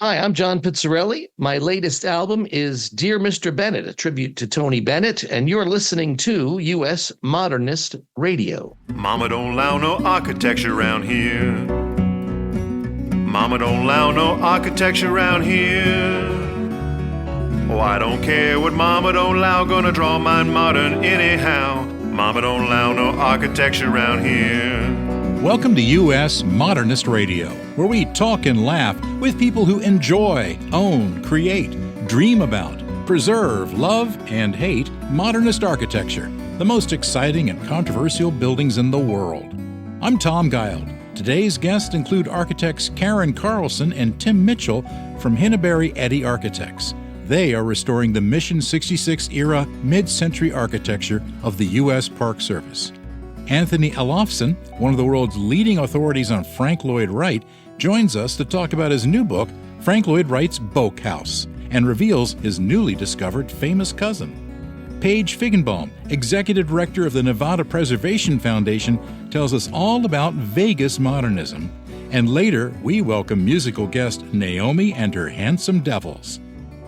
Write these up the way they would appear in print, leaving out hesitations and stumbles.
Hi, I'm John Pizzarelli. My latest album is Dear Mr. Bennett, a tribute to Tony Bennett, and you're listening to U.S. Modernist Radio. Mama don't allow no architecture around here. Mama don't allow no architecture around here. Oh, I don't care what Mama don't allow, gonna draw mine modern anyhow. Mama don't allow no architecture around here. Welcome to U.S. Modernist Radio, where we talk and laugh with people who enjoy, own, create, dream about, preserve, love, and hate modernist architecture, the most exciting and controversial buildings in the world. I'm Tom Guild. Today's guests include architects Carin Carlson and Tim Mitchell from Hennebery Eddy Architects. They are restoring the Mission 66-era mid-century architecture of the U.S. Park Service. Anthony Alofsin, one of the world's leading authorities on Frank Lloyd Wright, joins us to talk about his new book, Frank Lloyd Wright's Bogk House, and reveals his newly discovered famous cousin. Paige Figenbaum, Executive Director of the Nevada Preservation Foundation, tells us all about Vegas modernism. And later, we welcome musical guest Naomi and her handsome devils.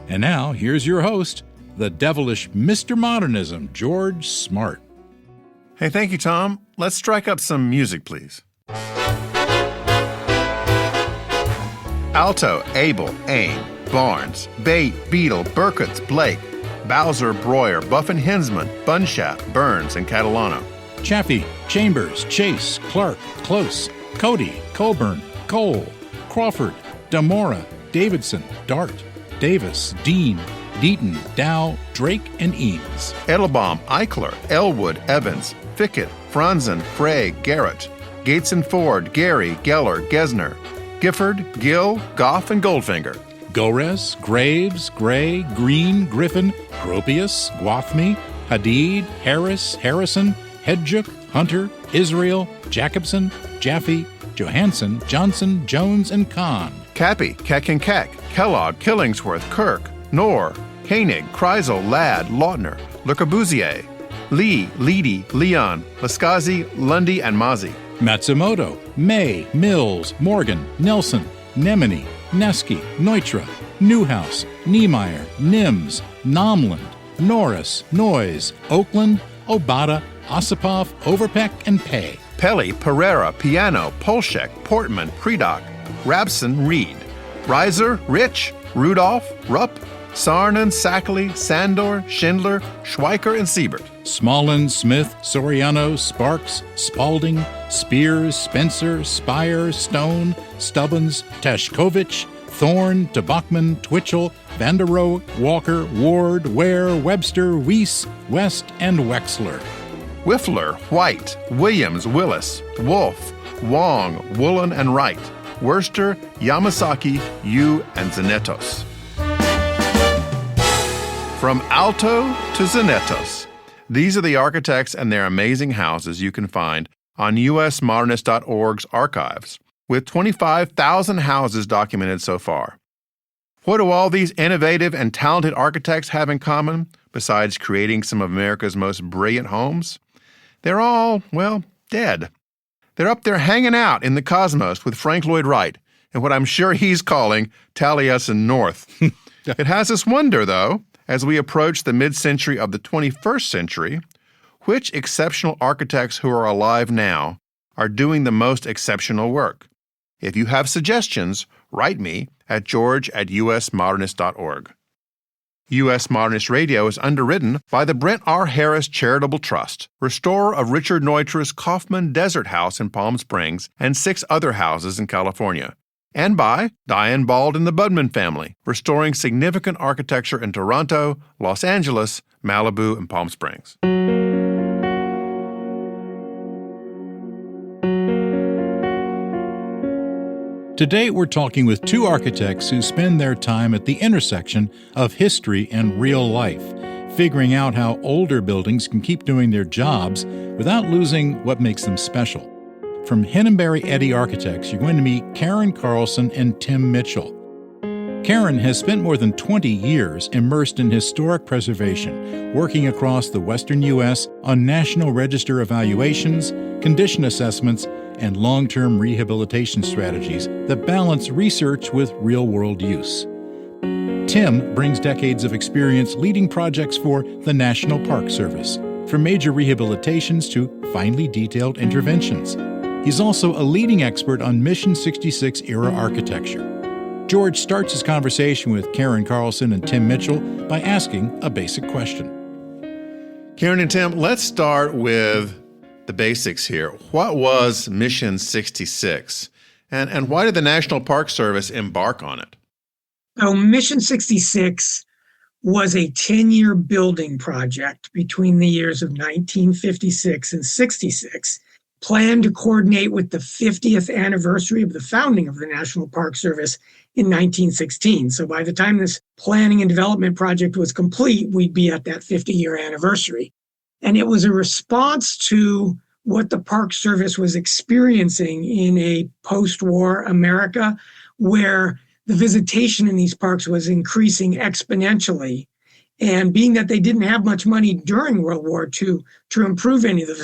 And now, here's your host, the devilish Mr. Modernism, George Smart. Hey, thank you, Tom. Let's strike up some music, please. Alto, Abel, Ain, Barnes, Bate, Beadle, Burkitts, Blake, Bowser, Breuer, Buffin, Hinsman, Bunshaft, Burns, and Catalano. Chaffee, Chambers, Chase, Clark, Close, Cody, Colburn, Cole, Crawford, Damora, Davidson, Dart, Davis, Dean, Deaton, Dow, Drake, and Eames. Edelbaum, Eichler, Elwood, Evans, Fickett, Franzen, Frey, Garrett, Gates and Ford, Gary, Geller, Gesner, Gifford, Gill, Goff, and Goldfinger. Gores, Graves, Gray, Green, Griffin, Gropius, Gwathmey, Hadid, Harris, Harrison, Hedjuk, Hunter, Israel, Jacobson, Jaffe, Johansson, Johnson, Jones, and Kahn. Cappy, Keck and Keck, Kellogg, Killingsworth, Kirk, Knorr, Koenig, Kreisel, Ladd, Lautner, Le Corbusier, Lee, Leedy, Leon, Lascazzi, Lundy, and Mazzi. Matsumoto, May, Mills, Morgan, Nelson, Nemini, Neski, Neutra, Newhouse, Niemeyer, Nims, Nomland, Norris, Noyes, Oakland, Obata, Osipov, Overpeck, and Pei. Pelly, Pereira, Piano, Polshek, Portman, Predock, Rabson, Reed, Reiser, Rich, Rudolph, Rupp, Sarnen, Sackley, Sandor, Schindler, Schweiker, and Siebert. Smolin, Smith, Soriano, Sparks, Spalding, Spears, Spencer, Spire, Stone, Stubbins, Tashkovich, Thorne, Tabachman, Twitchell, Vanderohe, Walker, Ward, Ware, Webster, Weiss, West, and Wexler. Whiffler, White, Williams, Willis, Wolf, Wong, Woolen, and Wright. Worcester, Yamasaki, Yu, and Zanetos. From Alto to Zanetos, these are the architects and their amazing houses you can find on usmodernist.org's archives, with 25,000 houses documented so far. What do all these innovative and talented architects have in common, besides creating some of America's most brilliant homes? They're all, well, dead. They're up there hanging out in the cosmos with Frank Lloyd Wright and what I'm sure he's calling Taliesin North. It has us wonder, though, as we approach the mid-century of the 21st century, which exceptional architects who are alive now are doing the most exceptional work. If you have suggestions, write me at george@usmodernist.org. U.S. Modernist Radio is underwritten by the Brent R. Harris Charitable Trust, restorer of Richard Neutra's Kaufman Desert House in Palm Springs and 6 other houses in California, and by Diane Bald and the Budman family, restoring significant architecture in Toronto, Los Angeles, Malibu, and Palm Springs. Today we're talking with 2 architects who spend their time at the intersection of history and real life, figuring out how older buildings can keep doing their jobs without losing what makes them special. From Hennebery Eddy Architects, you're going to meet Carin Carlson and Tim Mitchell. Carin has spent more than 20 years immersed in historic preservation, working across the western U.S. on National Register evaluations, condition assessments, and long-term rehabilitation strategies that balance research with real-world use. Tim brings decades of experience leading projects for the National Park Service, from major rehabilitations to finely detailed interventions. He's also a leading expert on Mission 66 era architecture. George starts his conversation with Carin Carlson and Tim Mitchell by asking a basic question. Carin and Tim, let's start with the basics here. What was Mission 66? And why did the National Park Service embark on it? So Mission 66 was a 10-year building project between the years of 1956 and 66, planned to coordinate with the 50th anniversary of the founding of the National Park Service in 1916. So by the time this planning and development project was complete, we'd be at that 50-year anniversary. And it was a response to what the Park Service was experiencing in a post-war America, where the visitation in these parks was increasing exponentially. And being that they didn't have much money during World War II to improve any of the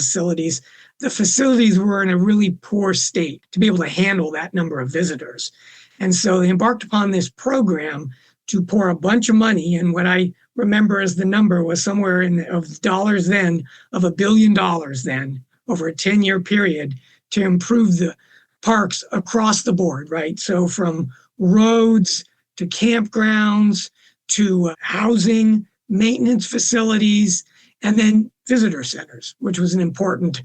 facilities were in a really poor state to be able to handle that number of visitors. And so they embarked upon this program to pour a bunch of money, and what I remember as the number was somewhere of dollars then, of $1 billion then, over a 10-year period, to improve the parks across the board, right? So from roads to campgrounds to housing, maintenance facilities, and then visitor centers, which was an important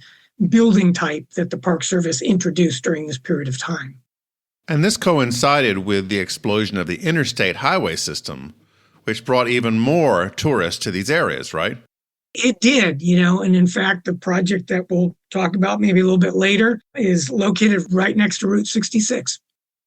building type that the Park Service introduced during this period of time. And this coincided with the explosion of the interstate highway system, which brought even more tourists to these areas, right? It did, and in fact, the project that we'll talk about maybe a little bit later is located right next to Route 66.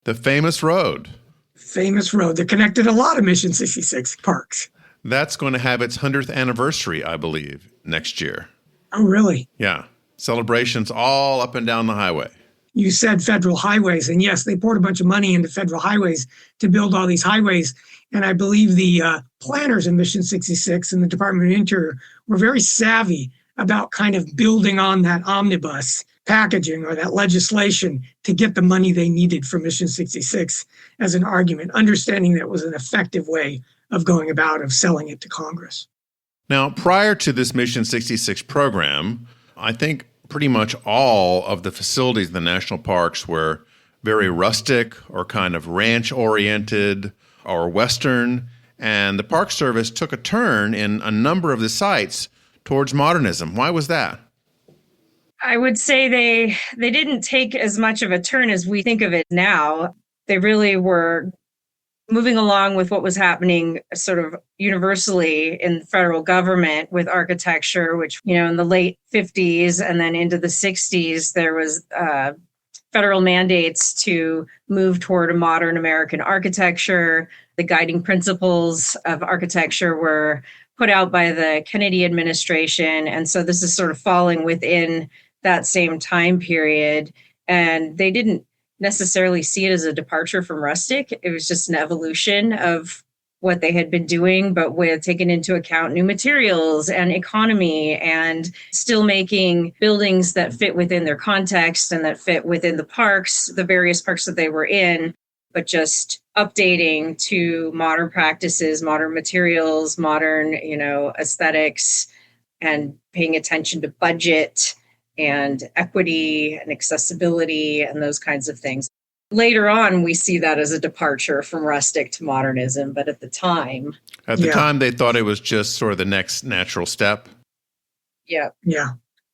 The famous road. Famous road that connected a lot of Mission 66 parks. That's going to have its 100th anniversary, I believe, next year. Oh, really? Yeah. Celebrations all up and down the highway. You said federal highways, and yes, they poured a bunch of money into federal highways to build all these highways. And I believe the planners in Mission 66 and the Department of Interior were very savvy about kind of building on that omnibus packaging or that legislation to get the money they needed for Mission 66 as an argument, understanding that it was an effective way of going about of selling it to Congress. Now, prior to this Mission 66 program, I think pretty much all of the facilities in the national parks were very rustic or kind of ranch-oriented or Western, and the Park Service took a turn in a number of the sites towards modernism. Why was that? I would say they didn't take as much of a turn as we think of it now. They really were moving along with what was happening sort of universally in the federal government with architecture, which, in the late 50s and then into the 60s, there was federal mandates to move toward a modern American architecture. The guiding principles of architecture were put out by the Kennedy administration. And so this is sort of falling within that same time period. And they didn't necessarily see it as a departure from rustic. It was just an evolution of what they had been doing, but with taking into account new materials and economy and still making buildings that fit within their context and that fit within the parks, the various parks that they were in, but just updating to modern practices, modern materials, modern, aesthetics, and paying attention to budget and equity and accessibility and those kinds of things. Later on, we see that as a departure from rustic to modernism, but at the time... At the time, they thought it was just sort of the next natural step. Yeah.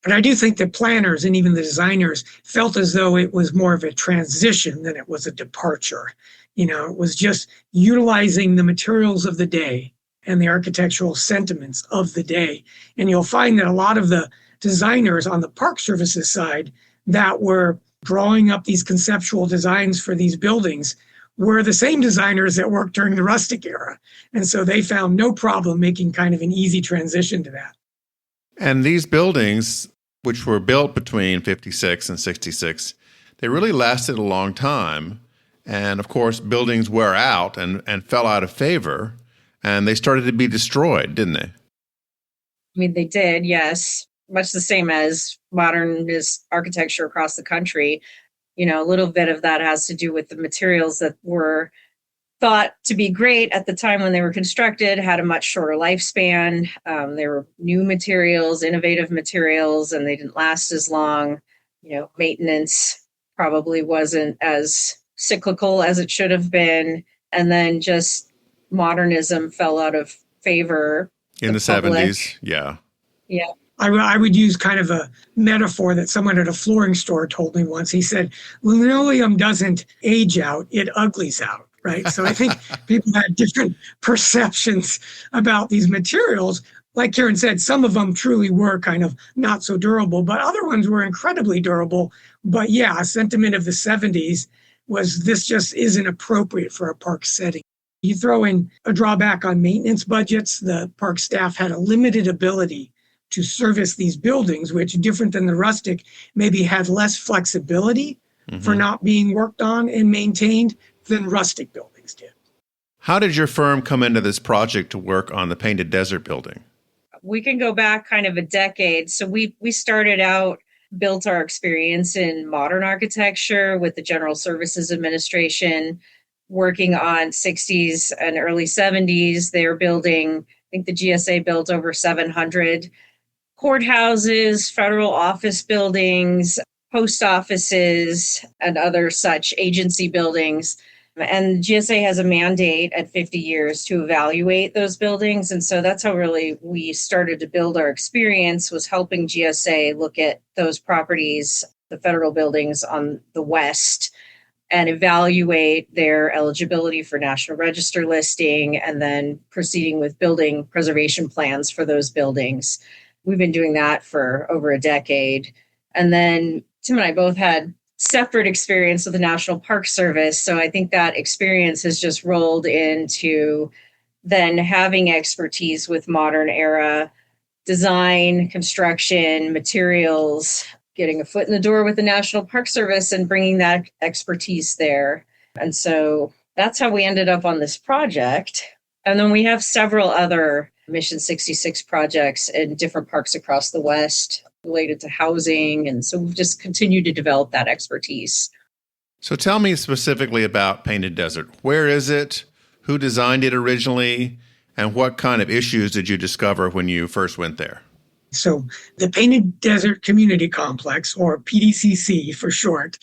But I do think the planners and even the designers felt as though it was more of a transition than it was a departure. It was just utilizing the materials of the day and the architectural sentiments of the day. And you'll find that a lot of the designers on the Park Services side that were drawing up these conceptual designs for these buildings were the same designers that worked during the rustic era. And so they found no problem making kind of an easy transition to that. And these buildings, which were built between 56 and 66, they really lasted a long time. And of course, buildings wear out and fell out of favor, and they started to be destroyed, didn't they? I mean, they did, yes. much the same as modernist architecture across the country. A little bit of that has to do with the materials that were thought to be great at the time when they were constructed, had a much shorter lifespan. They were new materials, innovative materials, and they didn't last as long. Maintenance probably wasn't as cyclical as it should have been. And then just modernism fell out of favor. In the 70s, yeah. Yeah. I would use kind of a metaphor that someone at a flooring store told me once. He said, linoleum doesn't age out, it uglies out, right? So I think people had different perceptions about these materials. Like Carin said, some of them truly were kind of not so durable, but other ones were incredibly durable. But yeah, a sentiment of the 70s was this just isn't appropriate for a park setting. You throw in a drawback on maintenance budgets. The park staff had a limited ability to service these buildings, which, different than the rustic, maybe had less flexibility for not being worked on and maintained than rustic buildings did. How did your firm come into this project to work on the Painted Desert building? We can go back kind of a decade. So we started out, built our experience in modern architecture with the General Services Administration, working on 60s and early 70s. They were building, I think the GSA built over 700 courthouses, federal office buildings, post offices, and other such agency buildings. And GSA has a mandate at 50 years to evaluate those buildings. And so that's how really we started to build our experience, was helping GSA look at those properties, the federal buildings on the west, and evaluate their eligibility for National Register listing, and then proceeding with building preservation plans for those buildings. We've been doing that for over a decade. And then Tim and I both had separate experience with the National Park Service. So I think that experience has just rolled into then having expertise with modern era design, construction, materials, getting a foot in the door with the National Park Service and bringing that expertise there. And so that's how we ended up on this project. And then we have several other Mission 66 projects in different parks across the West related to housing. And so we've just continued to develop that expertise. So tell me specifically about Painted Desert. Where is it? Who designed it originally? And what kind of issues did you discover when you first went there? So the Painted Desert Community Complex, or PDCC for short,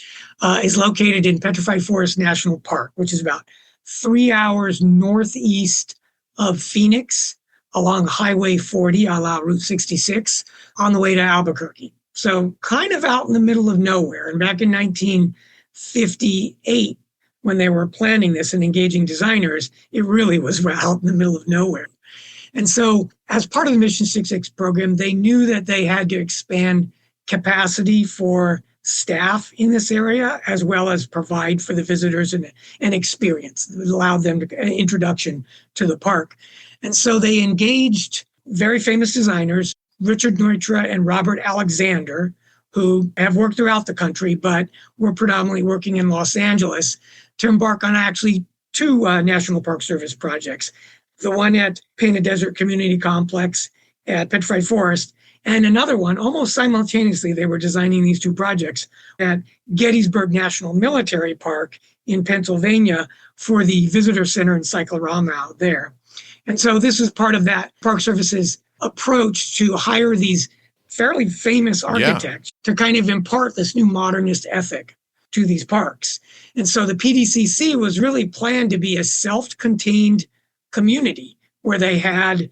is located in Petrified Forest National Park, which is about 3 hours northeast of Phoenix along Highway 40, a la Route 66, on the way to Albuquerque. So kind of out in the middle of nowhere. And back in 1958, when they were planning this and engaging designers, it really was out in the middle of nowhere. And so as part of the Mission 66 program, they knew that they had to expand capacity for staff in this area, as well as provide for the visitors an experience that allowed them an introduction to the park. And so they engaged very famous designers, Richard Neutra and Robert Alexander, who have worked throughout the country, but were predominantly working in Los Angeles, to embark on actually two National Park Service projects. The one at Painted Desert Community Complex at Petrified Forest, and another one, almost simultaneously, they were designing these two projects at Gettysburg National Military Park in Pennsylvania for the visitor center and cyclorama out there. And so this was part of that Park Service's approach to hire these fairly famous architects to kind of impart this new modernist ethic to these parks. And so the PDCC was really planned to be a self-contained community where they had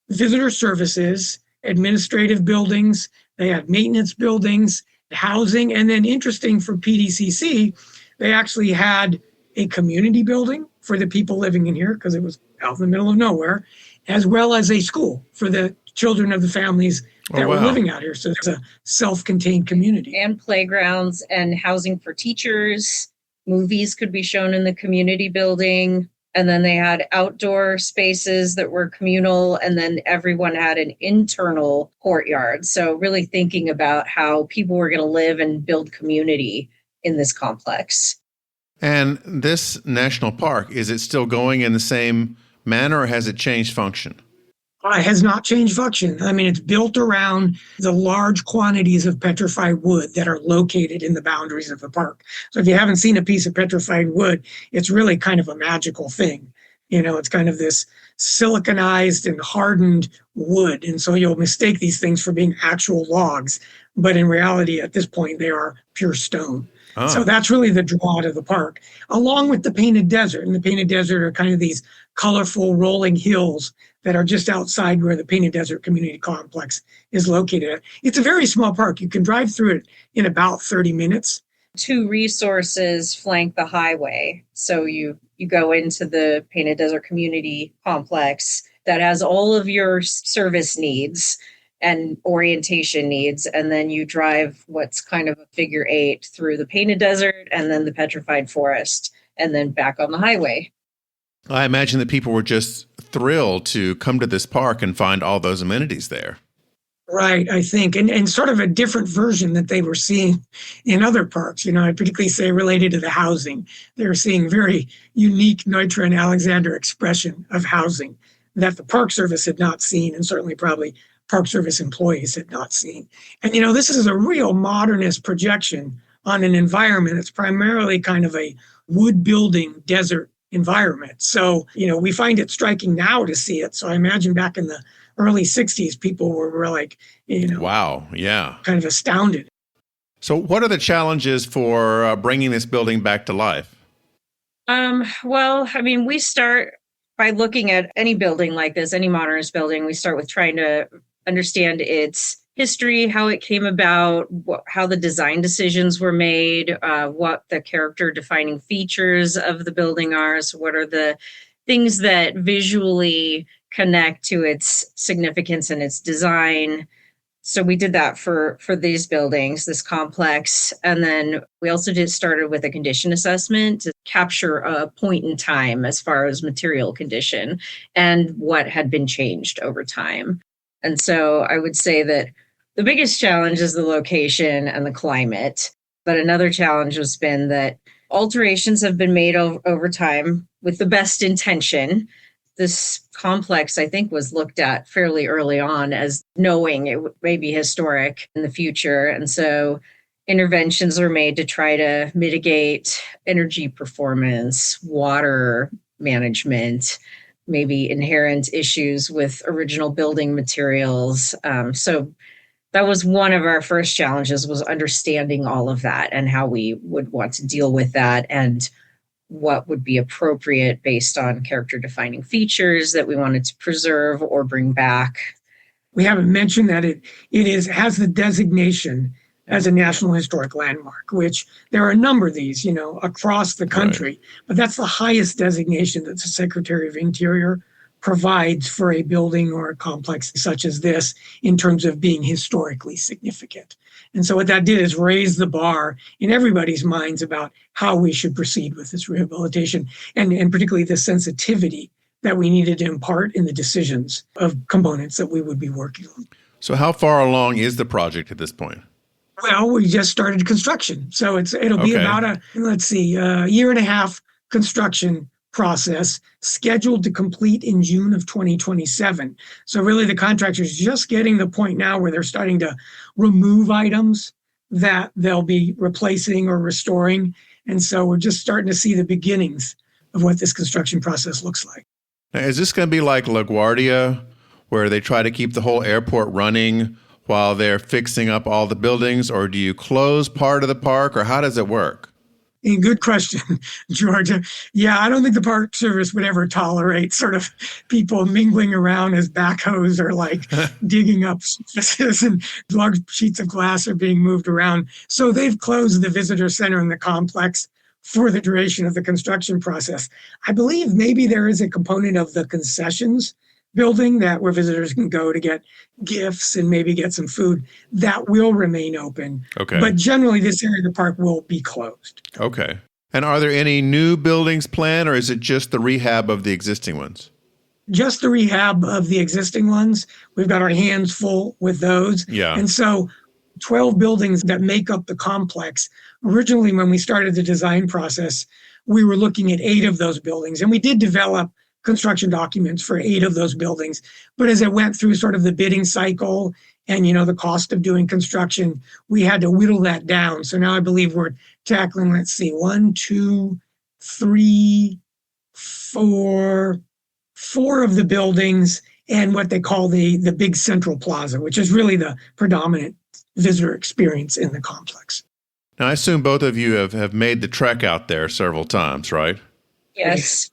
visitor services, administrative buildings, they had maintenance buildings, housing, and then interesting for PDCC, they actually had a community building for the people living in here because it was out in the middle of nowhere, as well as a school for the children of the families that were living out here. So it's a self-contained community. And playgrounds and housing for teachers. Movies could be shown in the community building. And then they had outdoor spaces that were communal, and then everyone had an internal courtyard. So really thinking about how people were going to live and build community in this complex. And this national park, is it still going in the same manner, or has it changed function? Has not changed function. I mean, it's built around the large quantities of petrified wood that are located in the boundaries of the park. So if you haven't seen a piece of petrified wood, it's really kind of a magical thing. It's kind of this siliconized and hardened wood. And so you'll mistake these things for being actual logs. But in reality, at this point, they are pure stone. Oh. So that's really the draw to the park, along with the Painted Desert. And the Painted Desert are kind of these colorful rolling hills that are just outside where the Painted Desert Community Complex is located. It's a very small park. You can drive through it in about 30 minutes. 2 resources flank the highway. So you go into the Painted Desert Community Complex that has all of your service needs and orientation needs. And then you drive what's kind of a figure 8 through the Painted Desert and then the Petrified Forest and then back on the highway. I imagine that people were just thrilled to come to this park and find all those amenities there. Right, I think, and sort of a different version that they were seeing in other parks. I'd particularly say related to the housing. They were seeing very unique Neutra and Alexander expression of housing that the Park Service had not seen, and certainly probably Park Service employees had not seen. And, this is a real modernist projection on an environment. It's primarily kind of a wood building desert environment. So, we find it striking now to see it. So I imagine back in the early 60s, people were like, wow, yeah, kind of astounded. So what are the challenges for bringing this building back to life? Well, I mean, we start by looking at any building like this, any modernist building. We start with trying to understand its history, how it came about, how the design decisions were made, what the character defining features of the building are. So what are the things that visually connect to its significance and its design. So we did that for these buildings, this complex. And then we also started with a condition assessment to capture a point in time as far as material condition and what had been changed over time. And so I would say that the biggest challenge is the location and the climate. But another challenge has been that alterations have been made over time with the best intention. This complex, I think, was looked at fairly early on as knowing it may be historic in the future. And so interventions are made to try to mitigate energy performance, water management, maybe inherent issues with original building materials. So that was one of our first challenges, was understanding all of that and how we would want to deal with that and what would be appropriate based on character defining features that we wanted to preserve or bring back. We haven't mentioned that it has the designation as a National Historic Landmark, which there are a number of these, across the country, right. But that's the highest designation that the Secretary of Interior provides for a building or a complex such as this in terms of being historically significant. And so what that did is raise the bar in everybody's minds about how we should proceed with this rehabilitation and particularly the sensitivity that we needed to impart in the decisions of components that we would be working on. So how far along is the project at this point? Well, we just started construction. So it'll be about a year and a half construction process scheduled to complete in June of 2027. So really the contractor's just getting the point now where they're starting to remove items that they'll be replacing or restoring. And so we're just starting to see the beginnings of what this construction process looks like. Now, is this going to be like LaGuardia, where they try to keep the whole airport running while they're fixing up all the buildings, or do you close part of the park, or how does it work? Good question, Georgia. Yeah, I don't think the Park Service would ever tolerate sort of people mingling around as backhoes or like digging up surfaces and large sheets of glass are being moved around. So they've closed the visitor center and the complex for the duration of the construction process. I believe maybe there is a component of the concessions building where visitors can go to get gifts and maybe get some food that will remain open. Okay. But generally this area of the park will be closed. Okay. And are there any new buildings planned, or is it just the rehab of the existing ones? Just the rehab of the existing ones. We've got our hands full with those. Yeah. And so 12 buildings that make up the complex. Originally, when we started the design process, we were looking at 8 of those buildings, and we did develop construction documents for 8 of those buildings. But as it went through sort of the bidding cycle and, the cost of doing construction, we had to whittle that down. So now I believe we're tackling, let's see, 1, 2, 3, 4 of the buildings and what they call the big central plaza, which is really the predominant visitor experience in the complex. Now, I assume both of you have made the trek out there several times, right? Yes.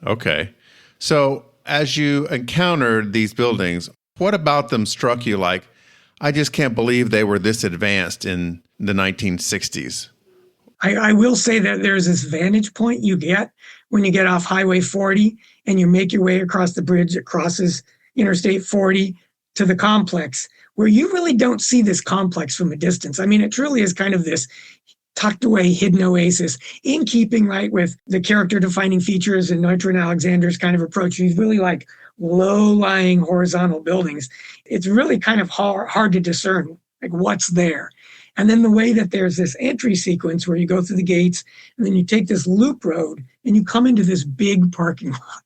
Okay. So as you encountered these buildings, what about them struck you like, I just can't believe they were this advanced in the 1960s? I will say that there's this vantage point you get when you get off Highway 40 and you make your way across the bridge that crosses Interstate 40 to the complex, where you really don't see this complex from a distance. I mean, it truly is kind of this tucked away, hidden oasis, in keeping, right, with the character-defining features and Neutra and Alexander's kind of approach. These really like low-lying horizontal buildings. It's really kind of hard to discern like what's there. And then the way that there's this entry sequence where you go through the gates and then you take this loop road and you come into this big parking lot,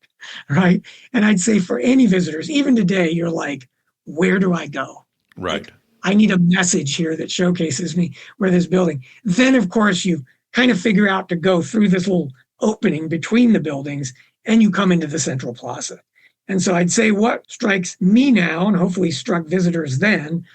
right? And I'd say for any visitors, even today, you're like, where do I go? Right. Like, I need a message here that showcases me where this building. Then, of course, you kind of figure out to go through this little opening between the buildings and you come into the central plaza. And so I'd say what strikes me now, and hopefully struck visitors then,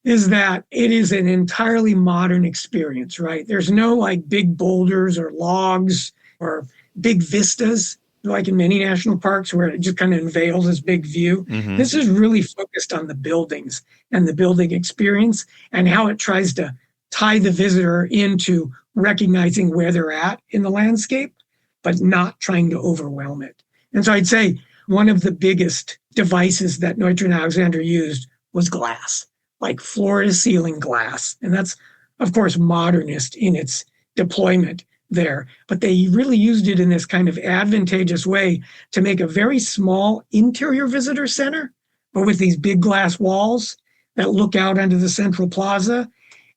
is that it is an entirely modern experience, right? There's no like big boulders or logs or big vistas like in many national parks where it just kind of unveils this big view. Mm-hmm. This is really focused on the buildings and the building experience and how it tries to tie the visitor into recognizing where they're at in the landscape, but not trying to overwhelm it. And so I'd say one of the biggest devices that Neutra and Alexander used was glass, like floor-to-ceiling glass. And that's, of course, modernist in its deployment there. But they really used it in this kind of advantageous way to make a very small interior visitor center, but with these big glass walls that look out onto the central plaza.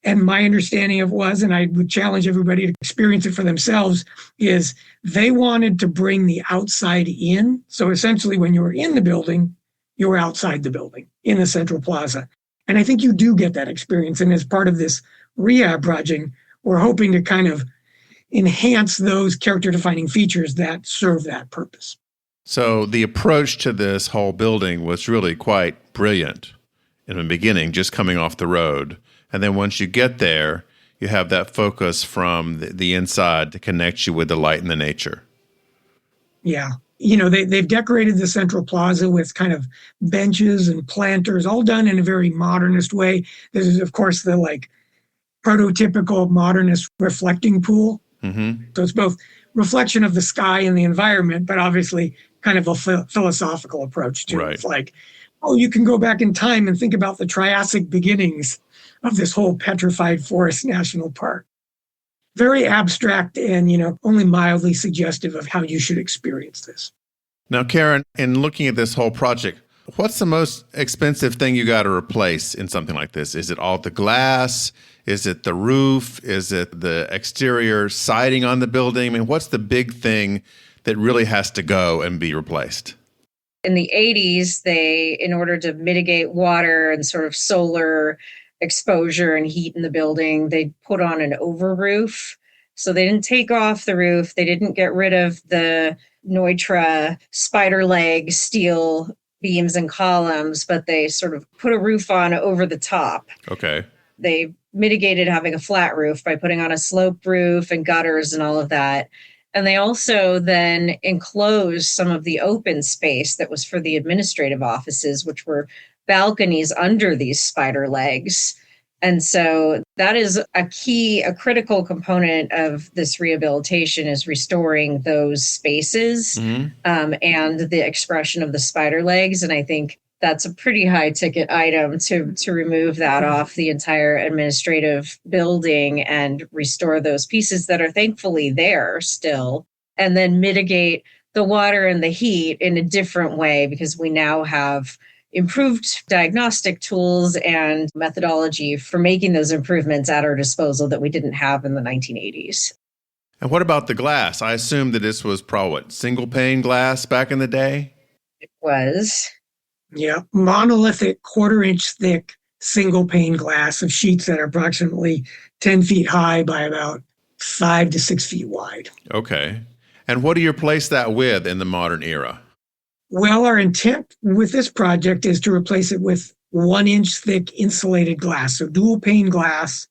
And my understanding of it was, and I would challenge everybody to experience it for themselves, is they wanted to bring the outside in. So essentially, when you were in the building, you were outside the building in the central plaza. And I think you do get that experience. And as part of this rehab project, we're hoping to kind of enhance those character-defining features that serve that purpose. So the approach to this whole building was really quite brilliant in the beginning, just coming off the road. And then once you get there, you have that focus from the inside to connect you with the light and the nature. Yeah. They've decorated the central plaza with kind of benches and planters, all done in a very modernist way. This is, of course, the like prototypical modernist reflecting pool. Mm-hmm. So it's both reflection of the sky and the environment, but obviously kind of a philosophical approach to it. Right. It's like, you can go back in time and think about the Triassic beginnings of this whole petrified forest national park. Very abstract and, only mildly suggestive of how you should experience this. Now, Carin, in looking at this whole project, what's the most expensive thing you got to replace in something like this? Is it all the glass? Is it the roof? Is it the exterior siding on the building? I mean, what's the big thing that really has to go and be replaced? In the 80s, in order to mitigate water and sort of solar exposure and heat in the building, they put on an over roof. So they didn't take off the roof. They didn't get rid of the Neutra spider leg steel beams and columns, but they sort of put a roof on over the top. Okay. They mitigated having a flat roof by putting on a sloped roof and gutters and all of that. And they also then enclosed some of the open space that was for the administrative offices, which were balconies under these spider legs. And so that is a critical component of this rehabilitation is restoring those spaces and the expression of the spider legs. And I think that's a pretty high ticket item to remove that off the entire administrative building and restore those pieces that are thankfully there still, and then mitigate the water and the heat in a different way because we now have improved diagnostic tools and methodology for making those improvements at our disposal that we didn't have in the 1980s. And what about the glass? I assume that this was probably what, single pane glass back in the day? It was. Yeah, monolithic, quarter-inch thick, single-pane glass of sheets that are approximately 10 feet high by about 5 to 6 feet wide. Okay. And what do you replace that with in the modern era? Well, our intent with this project is to replace it with 1-inch thick insulated glass, so dual-pane glass,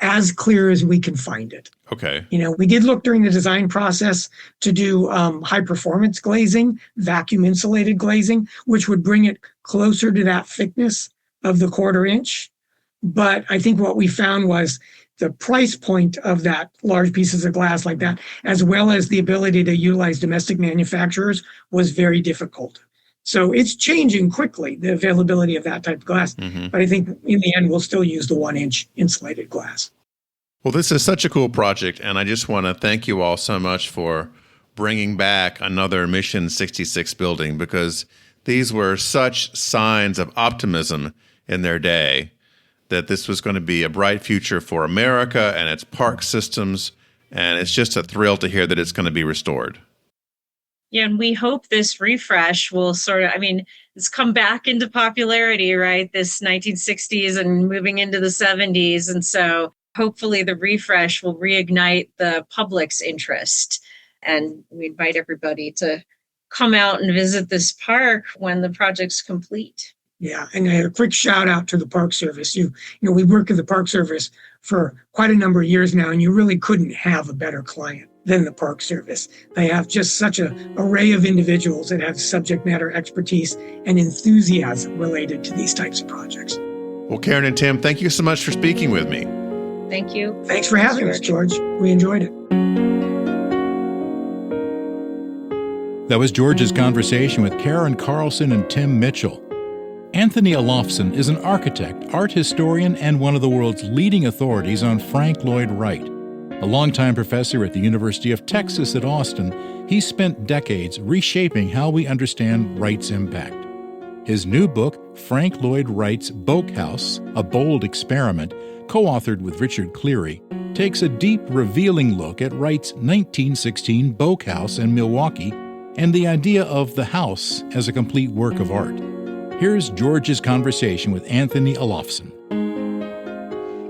as clear as we can find it. Okay. We did look during the design process to do high performance glazing, vacuum insulated glazing, which would bring it closer to that thickness of the quarter-inch. But I think what we found was the price point of that large pieces of glass like that, as well as the ability to utilize domestic manufacturers, was very difficult. So it's changing quickly, the availability of that type of glass. Mm-hmm. But I think in the end, we'll still use the 1-inch insulated glass. Well, this is such a cool project, and I just want to thank you all so much for bringing back another Mission 66 building, because these were such signs of optimism in their day that this was going to be a bright future for America and its park systems, and it's just a thrill to hear that it's going to be restored. Yeah, and we hope this refresh will it's come back into popularity, right? This 1960s and moving into the 70s. And so hopefully the refresh will reignite the public's interest. And we invite everybody to come out and visit this park when the project's complete. Yeah, and a quick shout out to the Park Service. We work with the Park Service for quite a number of years now, and you really couldn't have a better client than the Park Service. They have just such an array of individuals that have subject matter expertise and enthusiasm related to these types of projects. Well, Carin and Tim, thank you so much for speaking with me. Thank you. Thanks for having us, George. We enjoyed it. That was George's conversation with Carin Carlson and Tim Mitchell. Anthony Alofsin is an architect, art historian, and one of the world's leading authorities on Frank Lloyd Wright. A longtime professor at the University of Texas at Austin, he spent decades reshaping how we understand Wright's impact. His new book, Frank Lloyd Wright's Bogk House, A Bold Experiment, co-authored with Richard Cleary, takes a deep, revealing look at Wright's 1916 Bogk House in Milwaukee and the idea of the house as a complete work of art. Here's George's conversation with Anthony Alofsin.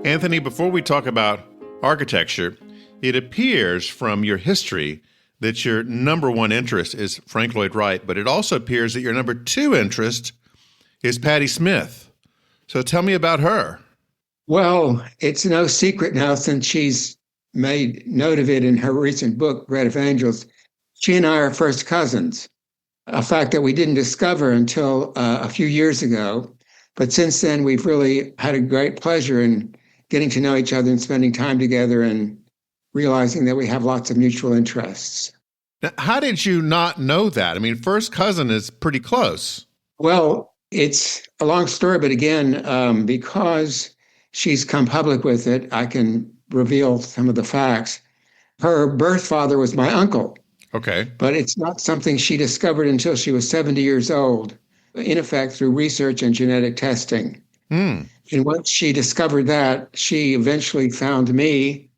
Anthony, before we talk about architecture, it appears from your history that your number one interest is Frank Lloyd Wright, but it also appears that your number two interest is Patti Smith. So tell me about her. Well, it's no secret now, since she's made note of it in her recent book, Bread of Angels. She and I are first cousins, a fact that we didn't discover until a few years ago. But since then, we've really had a great pleasure in getting to know each other and spending time together and realizing that we have lots of mutual interests. Now, how did you not know that? I mean, first cousin is pretty close. Well, it's a long story, but again, because she's come public with it, I can reveal some of the facts. Her birth father was my uncle. Okay. But it's not something she discovered until she was 70 years old, in effect through research and genetic testing. And once she discovered that, she eventually found me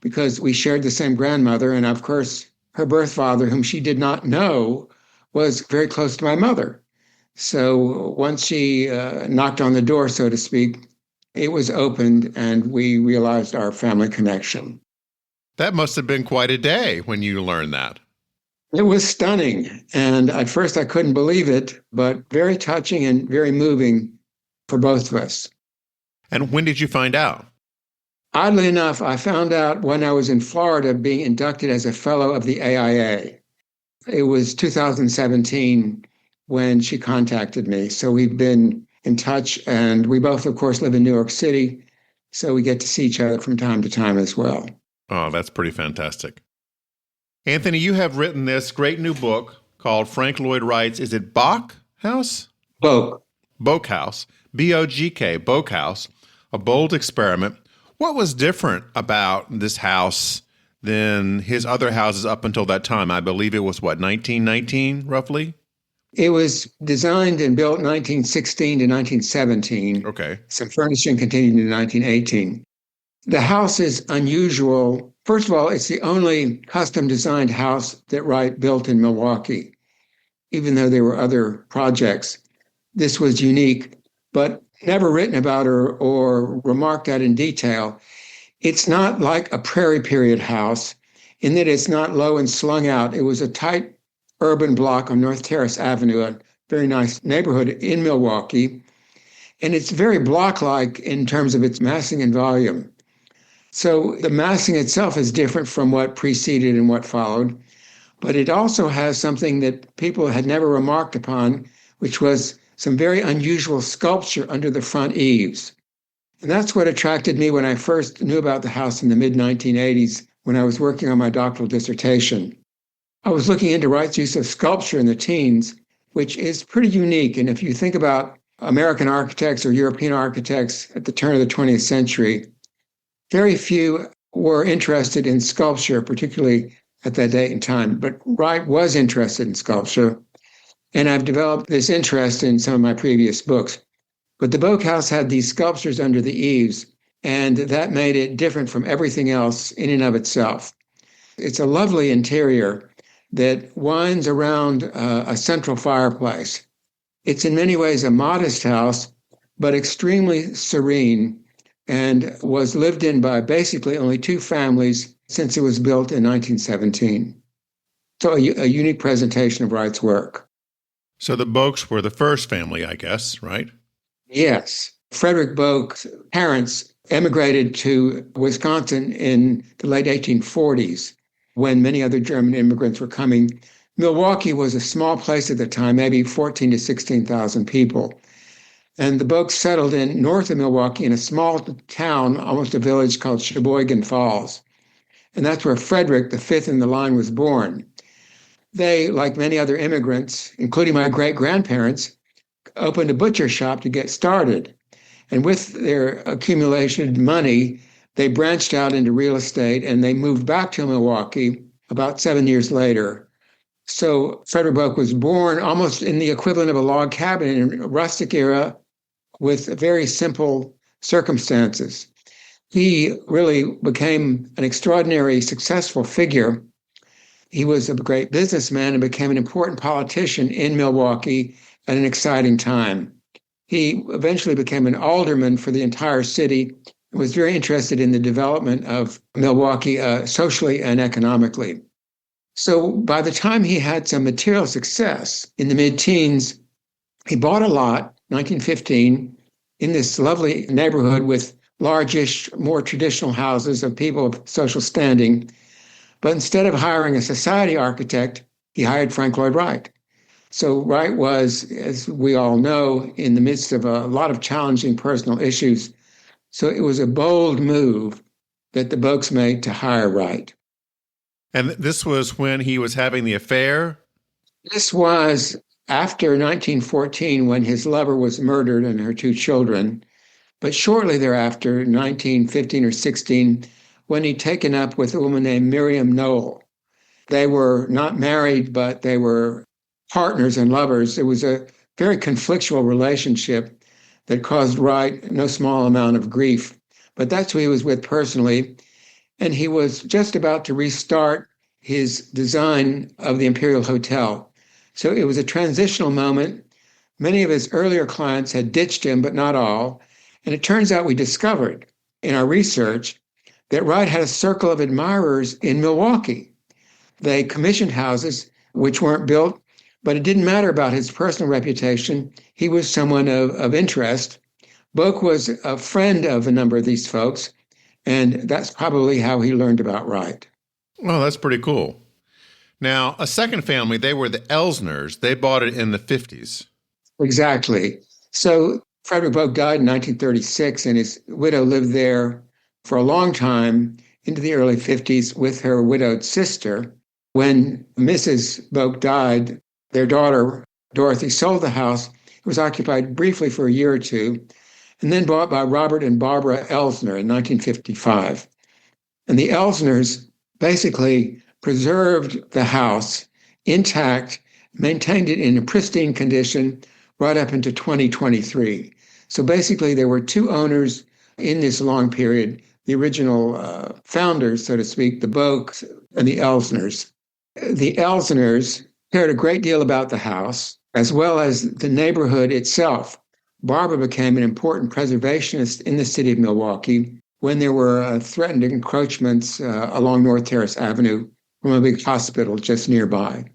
because we shared the same grandmother. And of course, her birth father, whom she did not know, was very close to my mother. So once she knocked on the door, so to speak, it was opened and we realized our family connection. That must have been quite a day when you learned that. It was stunning. And at first I couldn't believe it, but very touching and very moving for both of us. And when did you find out? Oddly enough, I found out when I was in Florida being inducted as a fellow of the AIA. It was 2017 when she contacted me. So we've been in touch, and we both, of course, live in New York City. So we get to see each other from time to time as well. Oh, that's pretty fantastic. Anthony, you have written this great new book called Frank Lloyd Wright's, is it Bogk House? Bogk. Bogk House, B-O-G-K, Bogk House, A Bold Experiment. What was different about this house than his other houses up until that time? I believe it was, 1919, roughly? It was designed and built 1916 to 1917. Okay. Some furnishing continued in 1918. The house is unusual First of all, it's the only custom-designed house that Wright built in Milwaukee, even though there were other projects. This was unique, but never written about or remarked at in detail. It's not like a prairie period house in that it's not low and slung out. It was a tight urban block on North Terrace Avenue, a very nice neighborhood in Milwaukee. And it's very block-like in terms of its massing and volume. So the massing itself is different from what preceded and what followed, but it also has something that people had never remarked upon, which was some very unusual sculpture under the front eaves. And that's what attracted me when I first knew about the house in the mid-1980s when I was working on my doctoral dissertation. I was looking into Wright's use of sculpture in the teens, which is pretty unique. And if you think about American architects or European architects at the turn of the 20th century, very few were interested in sculpture, particularly at that date and time. But Wright was interested in sculpture, and I've developed this interest in some of my previous books. But the Bogk house had these sculptures under the eaves, and that made it different from everything else in and of itself. It's a lovely interior that winds around a central fireplace. It's in many ways a modest house, but extremely serene, and was lived in by basically only two families since it was built in 1917. So a unique presentation of Wright's work. So the Bogks were the first family, I guess, right? Yes. Frederick Bogk's parents emigrated to Wisconsin in the late 1840s when many other German immigrants were coming. Milwaukee was a small place at the time, maybe 14 to 16,000 people. And the Bogks settled in north of Milwaukee in a small town, almost a village called Sheboygan Falls. And that's where Frederick, the fifth in the line, was born. They, like many other immigrants, including my great-grandparents, opened a butcher shop to get started. And with their accumulation money, they branched out into real estate and they moved back to Milwaukee about 7 years later. So Frederick Bogk was born almost in the equivalent of a log cabin in a rustic era with very simple circumstances. He really became an extraordinary successful figure. He was a great businessman and became an important politician in Milwaukee at an exciting time. He eventually became an alderman for the entire city and was very interested in the development of Milwaukee socially and economically. So by the time he had some material success in the mid-teens, he bought a lot, 1915, in this lovely neighborhood with largish, more traditional houses of people of social standing. But instead of hiring a society architect, he hired Frank Lloyd Wright. So Wright was, as we all know, in the midst of a lot of challenging personal issues. So it was a bold move that the Bogks made to hire Wright. And this was when he was having the affair? This was after 1914 when his lover was murdered and her two children. But shortly thereafter, 1915 or 16, when he'd taken up with a woman named Miriam Noel. They were not married, but they were partners and lovers. It was a very conflictual relationship that caused Wright no small amount of grief. But that's who he was with personally. And he was just about to restart his design of the Imperial Hotel. So it was a transitional moment. Many of his earlier clients had ditched him, but not all. And it turns out we discovered in our research that Wright had a circle of admirers in Milwaukee. They commissioned houses which weren't built, but it didn't matter about his personal reputation. He was someone of interest. Bogk was a friend of a number of these folks, and that's probably how he learned about Wright. Well, that's pretty cool. Now, a second family, they were the Elsners. They bought it in the 50s. Exactly. So Frederick Bogk died in 1936, and his widow lived there for a long time into the early 50s with her widowed sister. When Mrs. Bogk died, their daughter, Dorothy, sold the house. It was occupied briefly for a year or two, and then bought by Robert and Barbara Elsner in 1955. And the Elsners basically preserved the house intact, maintained it in a pristine condition right up into 2023. So basically there were two owners in this long period, the original founders, so to speak, the Bogks and the Elsners. The Elsners cared a great deal about the house, as well as the neighborhood itself. Barbara became an important preservationist in the city of Milwaukee when there were threatened encroachments along North Terrace Avenue from a big hospital just nearby.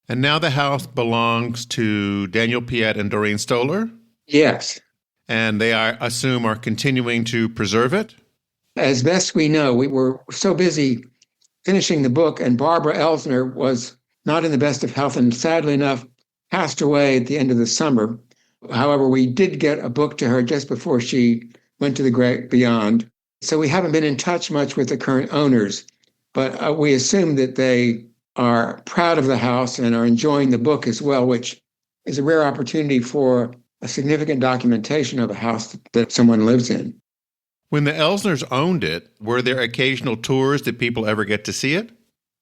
And now the house belongs to Daniel Piet and Doreen Stoller? Yes. And they, I assume, are continuing to preserve it? As best we know, we were so busy finishing the book, and Barbara Elsner was not in the best of health and sadly enough passed away at the end of the summer. However, we did get a book to her just before she went to the great beyond. So we haven't been in touch much with the current owners, but we assume that they are proud of the house and are enjoying the book as well, which is a rare opportunity for a significant documentation of a house that someone lives in. When the Elsners owned it, were there occasional tours? Did people ever get to see it?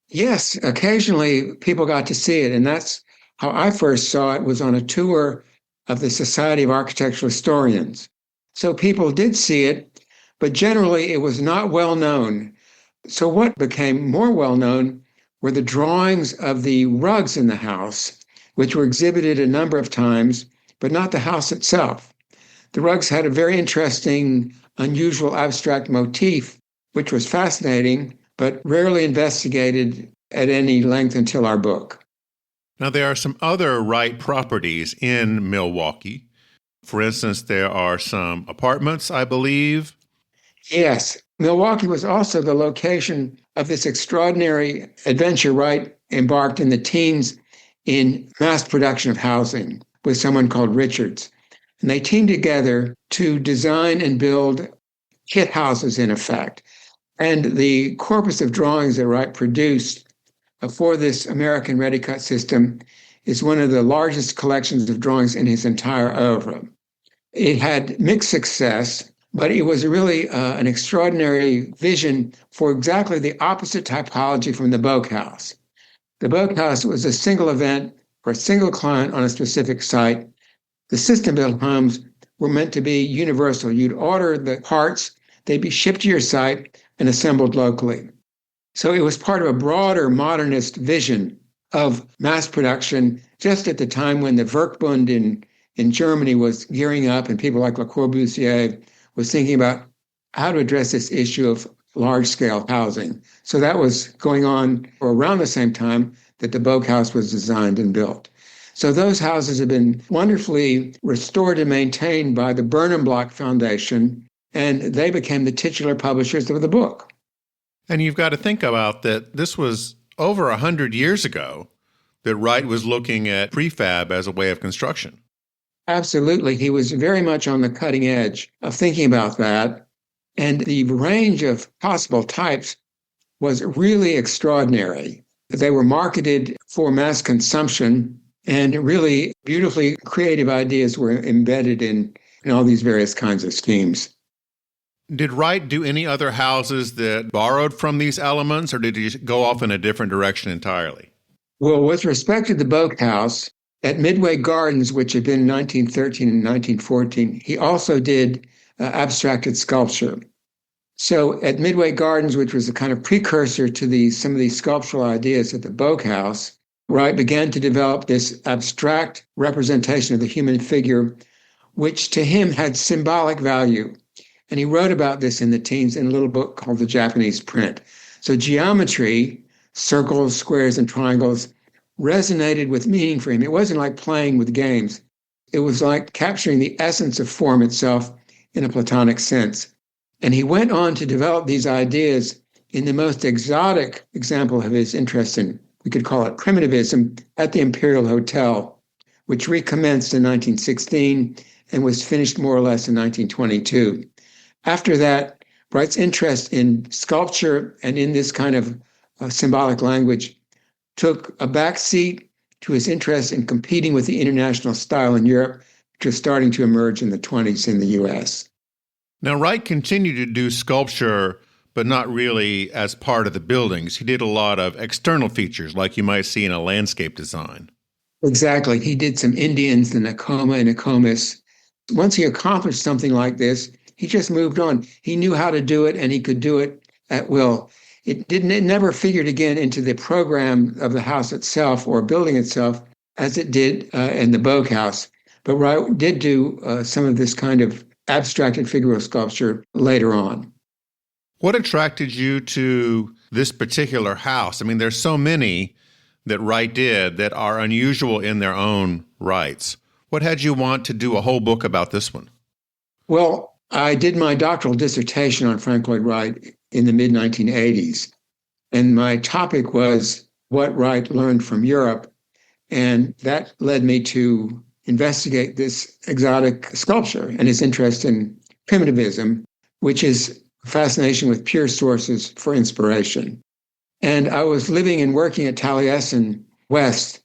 Yes, occasionally people got to see it, and that's how I first saw it, was on a tour of the Society of Architectural Historians. So people did see it, but generally it was not well known. So what became more well known were the drawings of the rugs in the house, which were exhibited a number of times, but not the house itself. The rugs had a very interesting, unusual abstract motif, which was fascinating, but rarely investigated at any length until our book. Now, there are some other Wright properties in Milwaukee. For instance, there are some apartments, I believe. Yes. Milwaukee was also the location of this extraordinary adventure Wright embarked in the teens in mass production of housing with someone called Richards. And they teamed together to design and build kit houses, in effect. And the corpus of drawings that Wright produced for this American ready-cut system is one of the largest collections of drawings in his entire oeuvre. It had mixed success, but it was really an extraordinary vision for exactly the opposite typology from the Bogk house. The Bogk house was a single event for a single client on a specific site. The system-built homes were meant to be universal. You'd order the parts, they'd be shipped to your site and assembled locally. So it was part of a broader modernist vision of mass production just at the time when the Werkbund in Germany was gearing up and people like Le Corbusier was thinking about how to address this issue of large-scale housing. So that was going on around the same time that the Bogk house was designed and built. So those houses have been wonderfully restored and maintained by the Burnham Block Foundation, and they became the titular publishers of the book. And you've got to think about that this was over 100 years ago that Wright was looking at prefab as a way of construction. Absolutely. He was very much on the cutting edge of thinking about that. And the range of possible types was really extraordinary. They were marketed for mass consumption, and really beautifully creative ideas were embedded in all these various kinds of schemes. Did Wright do any other houses that borrowed from these elements, or did he go off in a different direction entirely? Well, with respect to the Bogk house, at Midway Gardens, which had been in 1913 and 1914, he also did abstracted sculpture. So at Midway Gardens, which was a kind of precursor to some of these sculptural ideas at the Bogk house, Wright began to develop this abstract representation of the human figure, which to him had symbolic value. And he wrote about this in the teens in a little book called The Japanese Print. So geometry, circles, squares, and triangles, resonated with meaning for him. It wasn't like playing with games. It was like capturing the essence of form itself in a Platonic sense. And he went on to develop these ideas in the most exotic example of his interest in, we could call it primitivism, at the Imperial Hotel, which recommenced in 1916 and was finished more or less in 1922. After that, Wright's interest in sculpture and in this kind of symbolic language took a backseat to his interest in competing with the international style in Europe, which was starting to emerge in the 20s in the U.S. Now, Wright continued to do sculpture, but not really as part of the buildings. He did a lot of external features, like you might see in a landscape design. Exactly. He did some Indians, the Nakoma and Nokomis. Once he accomplished something like this, He just moved on. He knew how to do it, and he could do it at will. It never figured again into the program of the house itself or building itself as it did in the Bogk house. But Wright did do some of this kind of abstracted figural sculpture later on. What attracted you to this particular house? I mean, there's so many that Wright did that are unusual in their own rights. What had you want to do a whole book about this one? Well, I did my doctoral dissertation on Frank Lloyd Wright in the mid-1980s. And my topic was what Wright learned from Europe. And that led me to investigate this exotic sculpture and his interest in primitivism, which is fascination with pure sources for inspiration. And I was living and working at Taliesin West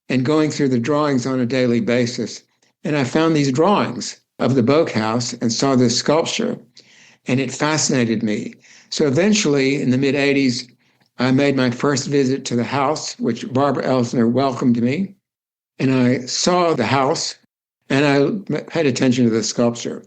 and going through the drawings on a daily basis. And I found these drawings of the Bogk house and saw this sculpture, and it fascinated me. So eventually, in the mid-'80s, I made my first visit to the house, which Barbara Elsner welcomed me. And I saw the house, and I paid attention to the sculpture.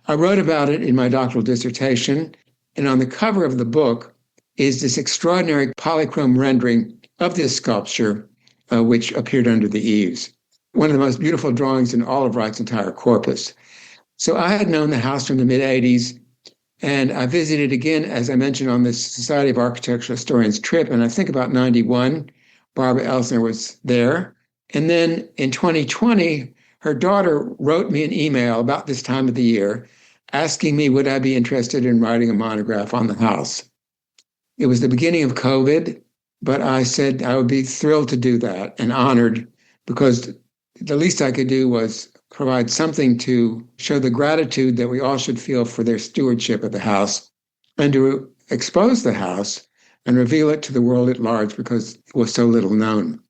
I wrote about it in my doctoral dissertation, and on the cover of the book is this extraordinary polychrome rendering of this sculpture, which appeared under the eaves. One of the most beautiful drawings in all of Wright's entire corpus. So I had known the house from the mid-'80s, and I visited again, as I mentioned, on this Society of Architectural Historians trip, and I think about 91, Barbara Elsner was there. And then in 2020, her daughter wrote me an email about this time of the year asking me would I be interested in writing a monograph on the house. It was the beginning of COVID, but I said I would be thrilled to do that and honored, because the least I could do was provide something to show the gratitude that we all should feel for their stewardship of the house, and to expose the house and reveal it to the world at large because it was so little known.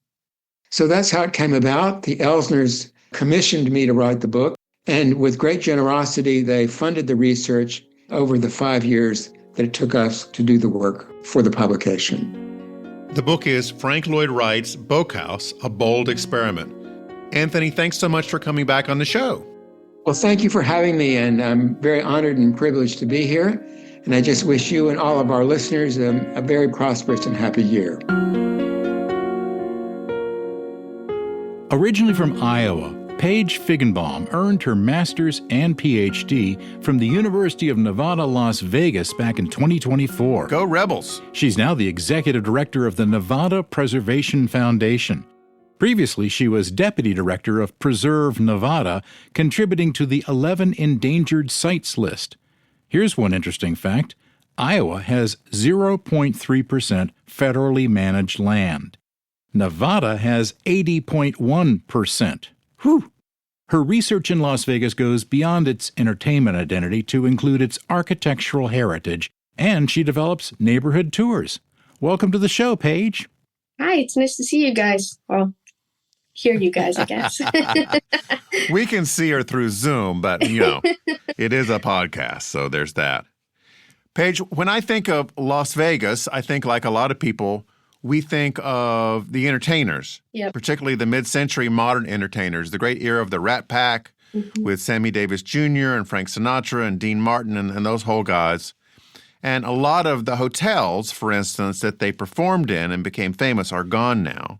So that's how it came about. The Elsners commissioned me to write the book, and with great generosity, they funded the research over the 5 years that it took us to do the work for the publication. The book is Frank Lloyd Wright's Bogk House, A Bold Experiment. Anthony, thanks so much for coming back on the show. Well, thank you for having me, and I'm very honored and privileged to be here. And I just wish you and all of our listeners a very prosperous and happy year. Originally from Iowa, Paige Figenbaum earned her master's and PhD from the University of Nevada, Las Vegas back in 2024. Go Rebels! She's now the executive director of the Nevada Preservation Foundation. Previously, she was deputy director of Preserve Nevada, contributing to the 11 endangered sites list. Here's one interesting fact. Iowa has 0.3% federally managed land. Nevada has 80.1%. Whew! Her research in Las Vegas goes beyond its entertainment identity to include its architectural heritage, and she develops neighborhood tours. Welcome to the show, Paige. Hi, it's nice to see you guys. Well, hear you guys, I guess. We can see her through Zoom, but, it is a podcast, so there's that. Paige, when I think of Las Vegas, I think like a lot of people, we think of the entertainers, particularly the mid-century modern entertainers, the great era of the Rat Pack with Sammy Davis Jr. and Frank Sinatra and Dean Martin and those whole guys. And a lot of the hotels, for instance, that they performed in and became famous are gone now.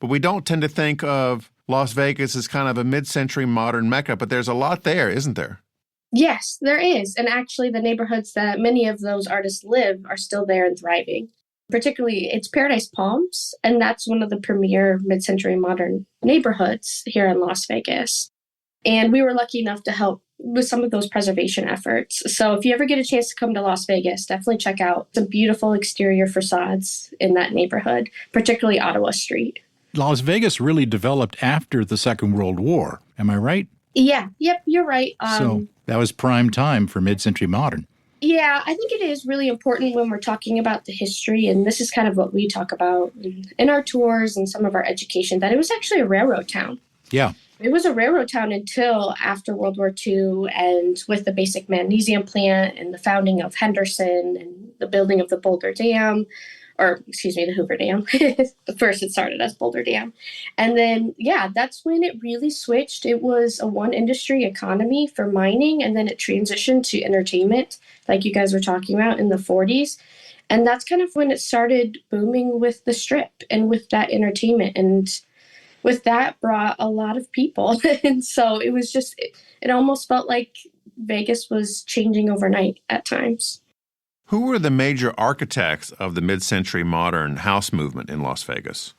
But we don't tend to think of Las Vegas as kind of a mid-century modern Mecca, but there's a lot there, isn't there? Yes, there is. And actually, the neighborhoods that many of those artists live are still there and thriving. Particularly, it's Paradise Palms, and that's one of the premier mid-century modern neighborhoods here in Las Vegas. And we were lucky enough to help with some of those preservation efforts. So if you ever get a chance to come to Las Vegas, definitely check out the beautiful exterior facades in that neighborhood, particularly Ottawa Street. Las Vegas really developed after the Second World War. Am I right? Yeah. Yep, you're right. So that was prime time for mid-century modern. Yeah, I think it is really important when we're talking about the history, and this is kind of what we talk about in our tours and some of our education, that it was actually a railroad town. Yeah. It was a railroad town until after World War II, and with the basic magnesium plant and the founding of Henderson and the building of the Boulder Dam, or excuse me, the Hoover Dam. First it started as Boulder Dam. And then, yeah, that's when it really switched. It was a one industry economy for mining, and then it transitioned to entertainment, like you guys were talking about in the 40s. And that's kind of when it started booming with the Strip and with that entertainment. And with that brought a lot of people. And so it was just, it almost felt like Vegas was changing overnight at times. Who were the major architects of the mid-century modern house movement in Las Vegas?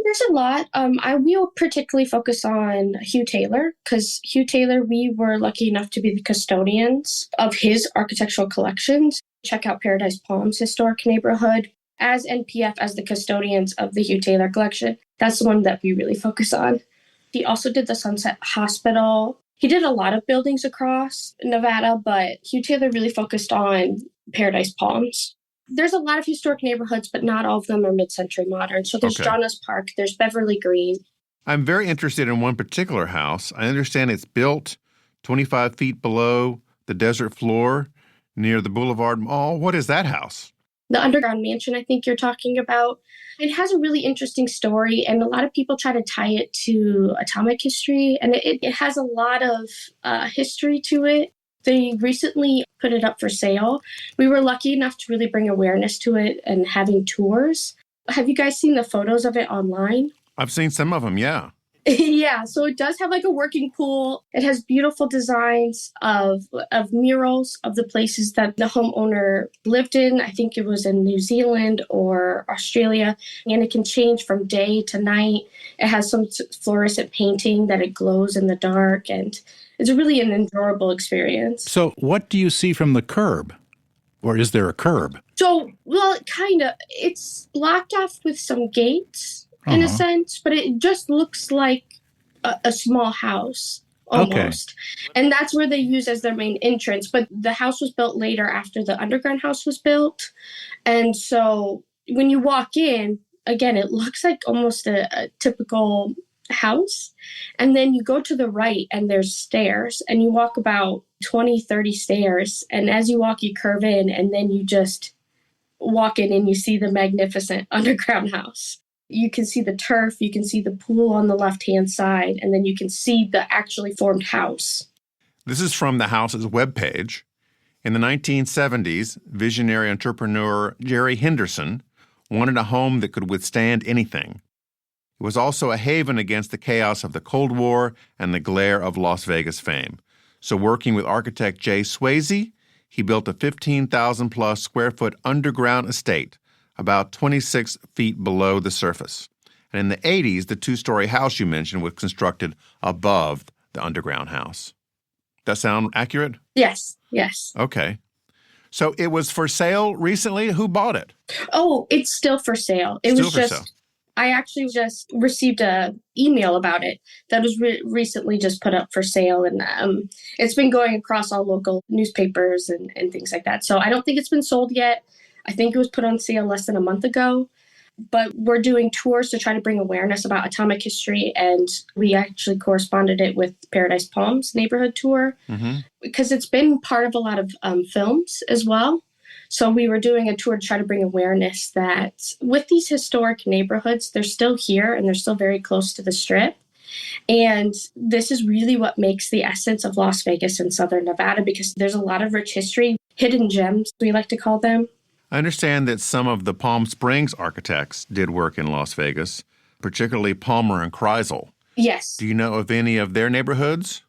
There's a lot. I will particularly focus on Hugh Taylor, because Hugh Taylor, we were lucky enough to be the custodians of his architectural collections. Check out Paradise Palms Historic Neighborhood as NPF, as the custodians of the Hugh Taylor collection. That's the one that we really focus on. He also did the Sunset Hospital. He did a lot of buildings across Nevada, but Hugh Taylor really focused on Paradise Palms. There's a lot of historic neighborhoods, but not all of them are mid-century modern. So there's John S. Park, there's Beverly Green. I'm very interested in one particular house. I understand it's built 25 feet below the desert floor near the Boulevard Mall. What is that house? The underground mansion I think you're talking about. It has a really interesting story, and a lot of people try to tie it to atomic history, and it has a lot of history to it. They recently put it up for sale. We were lucky enough to really bring awareness to it and having tours. Have you guys seen the photos of it online? I've seen some of them, yeah. Yeah, so it does have like a working pool. It has beautiful designs of murals of the places that the homeowner lived in. I think it was in New Zealand or Australia. And it can change from day to night. It has some fluorescent painting that it glows in the dark. And it's really an enjoyable experience. So what do you see from the curb? Or is there a curb? So, well, kind of. It's blocked off with some gates. In a sense, but it just looks like a small house almost. Okay. And that's where they use as their main entrance. But the house was built later after the underground house was built. And so when you walk in, again, it looks like almost a typical house. And then you go to the right and there's stairs, and you walk about 20, 30 stairs. And as you walk, you curve in, and then you just walk in and you see the magnificent underground house. You can see the turf, you can see the pool on the left-hand side, and then you can see the actually formed house. This is from the house's webpage. In the 1970s, visionary entrepreneur Jerry Henderson wanted a home that could withstand anything. It was also a haven against the chaos of the Cold War and the glare of Las Vegas fame. So working with architect Jay Swayze, he built a 15,000-plus square foot underground estate about 26 feet below the surface. And in the 80s, the two-story house you mentioned was constructed above the underground house. That sound accurate? Yes. Okay. So it was for sale recently? Who bought it? Oh, it's still for sale. I actually just received an email about it that was recently just put up for sale. And it's been going across all local newspapers and things like that. So I don't think it's been sold yet. I think it was put on sale less than a month ago, but we're doing tours to try to bring awareness about atomic history. And we actually corresponded it with Paradise Palms neighborhood tour because it's been part of a lot of films as well. So we were doing a tour to try to bring awareness that with these historic neighborhoods, they're still here and they're still very close to the Strip. And this is really what makes the essence of Las Vegas and Southern Nevada, because there's a lot of rich history, hidden gems, we like to call them. I understand that some of the Palm Springs architects did work in Las Vegas, particularly Palmer and Kreisel. Yes. Do you know of any of their neighborhoods?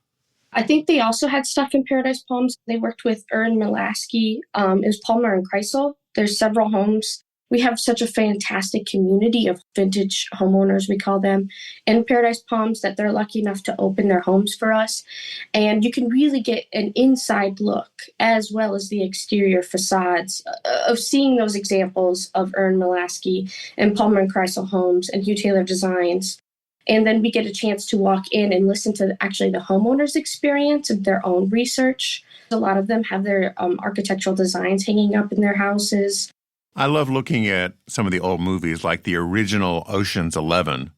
I think they also had stuff in Paradise Palms. They worked with Ern Milasky. It was Palmer and Kreisel. There's several homes. We have such a fantastic community of vintage homeowners, we call them, in Paradise Palms that they're lucky enough to open their homes for us. And you can really get an inside look as well as the exterior facades of seeing those examples of Ern Milasky and Palmer and Kreisel homes and Hugh Taylor designs. And then we get a chance to walk in and listen to actually the homeowner's experience and their own research. A lot of them have their architectural designs hanging up in their houses. I love looking at some of the old movies like the original Ocean's 11,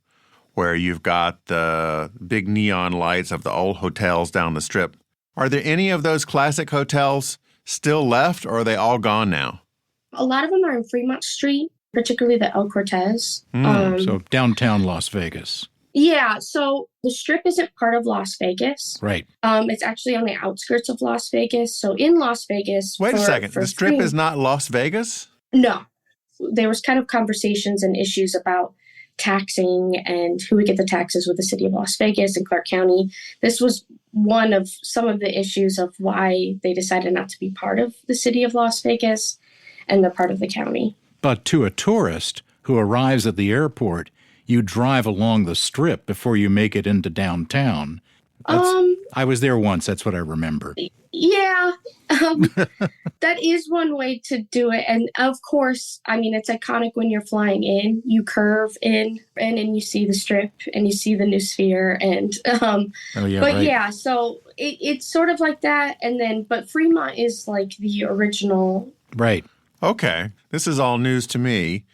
where you've got the big neon lights of the old hotels down the Strip. Are there any of those classic hotels still left, or are they all gone now? A lot of them are in Fremont Street, particularly the El Cortez. So downtown Las Vegas. Yeah, so the Strip isn't part of Las Vegas. Right. It's actually on the outskirts of Las Vegas. So in Las Vegas... Wait a second. The Strip is not Las Vegas? No. There was kind of conversations and issues about taxing and who would get the taxes with the city of Las Vegas and Clark County. This was one of some of the issues of why they decided not to be part of the city of Las Vegas and they're part of the county. But to a tourist who arrives at the airport, you drive along the Strip before you make it into downtown. I was there once. That's what I remember. Yeah, that is one way to do it. And of course, I mean, it's iconic when you're flying in. You curve in and you see the Strip and you see the new Sphere. And yeah, so it's sort of like that. And then, but Fremont is like the original. Right. Okay. This is all news to me.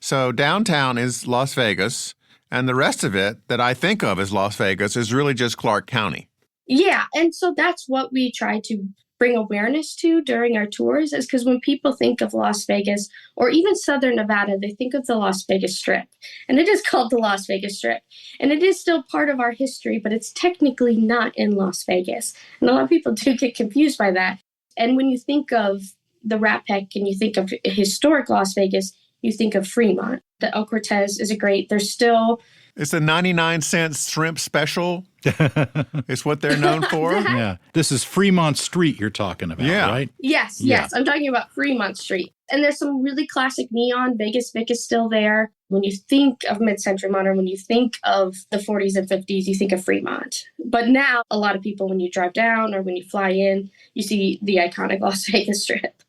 So downtown is Las Vegas, and the rest of it that I think of as Las Vegas is really just Clark County. Yeah, and so that's what we try to bring awareness to during our tours, is because when people think of Las Vegas or even Southern Nevada, they think of the Las Vegas Strip. And it is called the Las Vegas Strip. And it is still part of our history, but it's technically not in Las Vegas. And a lot of people do get confused by that. And when you think of the Rat Pack and you think of historic Las Vegas, you think of Fremont. The El Cortez is It's a 99-cent shrimp special. It's what they're known for. Yeah. This is Fremont Street you're talking about, right? Yes. I'm talking about Fremont Street. And there's some really classic neon. Vegas Vic is still there. When you think of mid-century modern, when you think of the 40s and 50s, you think of Fremont. But now, a lot of people, when you drive down or when you fly in, you see the iconic Las Vegas Strip.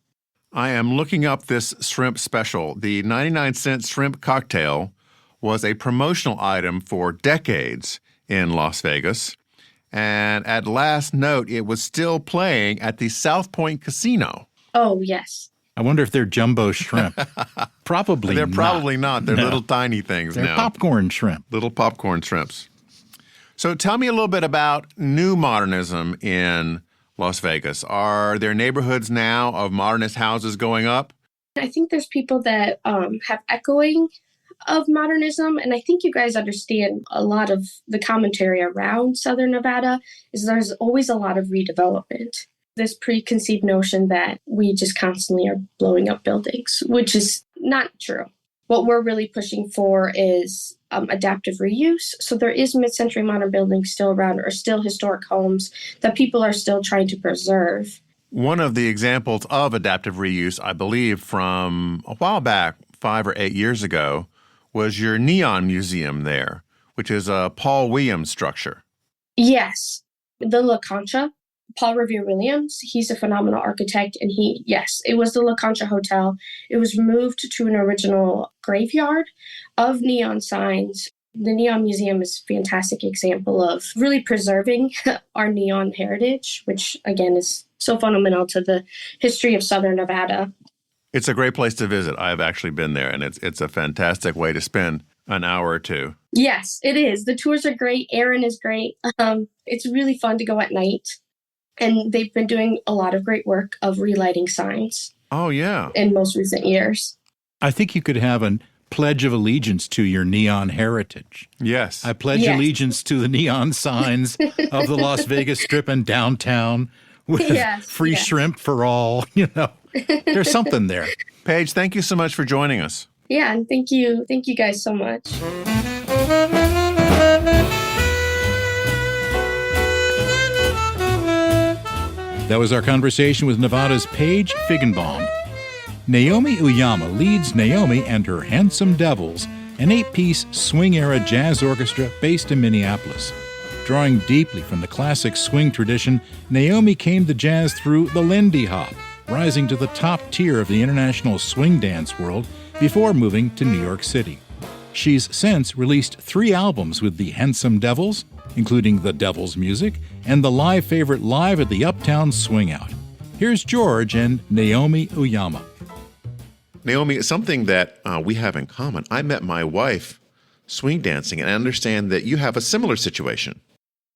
I am looking up this shrimp special. The 99-cent shrimp cocktail was a promotional item for decades in Las Vegas. And at last note, it was still playing at the South Point Casino. Oh, yes. I wonder if they're jumbo shrimp. Probably They're not. Probably not. They're little tiny things They're now. popcorn shrimp. Little popcorn shrimps. So tell me a little bit about new modernism in Las Vegas. Are there neighborhoods now of modernist houses going up? I think there's people that have echoing of modernism. And I think you guys understand a lot of the commentary around Southern Nevada is there's always a lot of redevelopment. This preconceived notion that we just constantly are blowing up buildings, which is not true. What we're really pushing for is adaptive reuse. So there is mid-century modern buildings still around or still historic homes that people are still trying to preserve. One of the examples of adaptive reuse, I believe, from a while back, 5 or 8 years ago, was your Neon Museum there, which is a Paul Williams structure. Yes. The La Concha, Paul Revere Williams, he's a phenomenal architect. And it was the La Concha Hotel. It was moved to an original graveyard of neon signs. The Neon Museum is a fantastic example of really preserving our neon heritage, which, again, is so fundamental to the history of Southern Nevada. It's a great place to visit. I've actually been there, and it's a fantastic way to spend an hour or two. Yes, it is. The tours are great. Aaron is great. It's really fun to go at night. And they've been doing a lot of great work of relighting signs. Oh, yeah. In most recent years. I think you could have a pledge of allegiance to your neon heritage. Yes. I pledge allegiance to the neon signs of the Las Vegas Strip and downtown with free shrimp for all, There's something there. Paige, thank you so much for joining us. Yeah, and thank you. Thank you guys so much. That was our conversation with Nevada's Paige Figenbaum. Naomi Uyama leads Naomi and her Handsome Devils, an 8-piece swing-era jazz orchestra based in Minneapolis. Drawing deeply from the classic swing tradition, Naomi came to jazz through the Lindy Hop, rising to the top tier of the international swing dance world before moving to New York City. She's since released 3 albums with the Handsome Devils, including The Devil's Music and the live favorite Live at the Uptown Swing Out. Here's George and Naomi Uyama. Naomi, something that we have in common. I met my wife swing dancing, and I understand that you have a similar situation.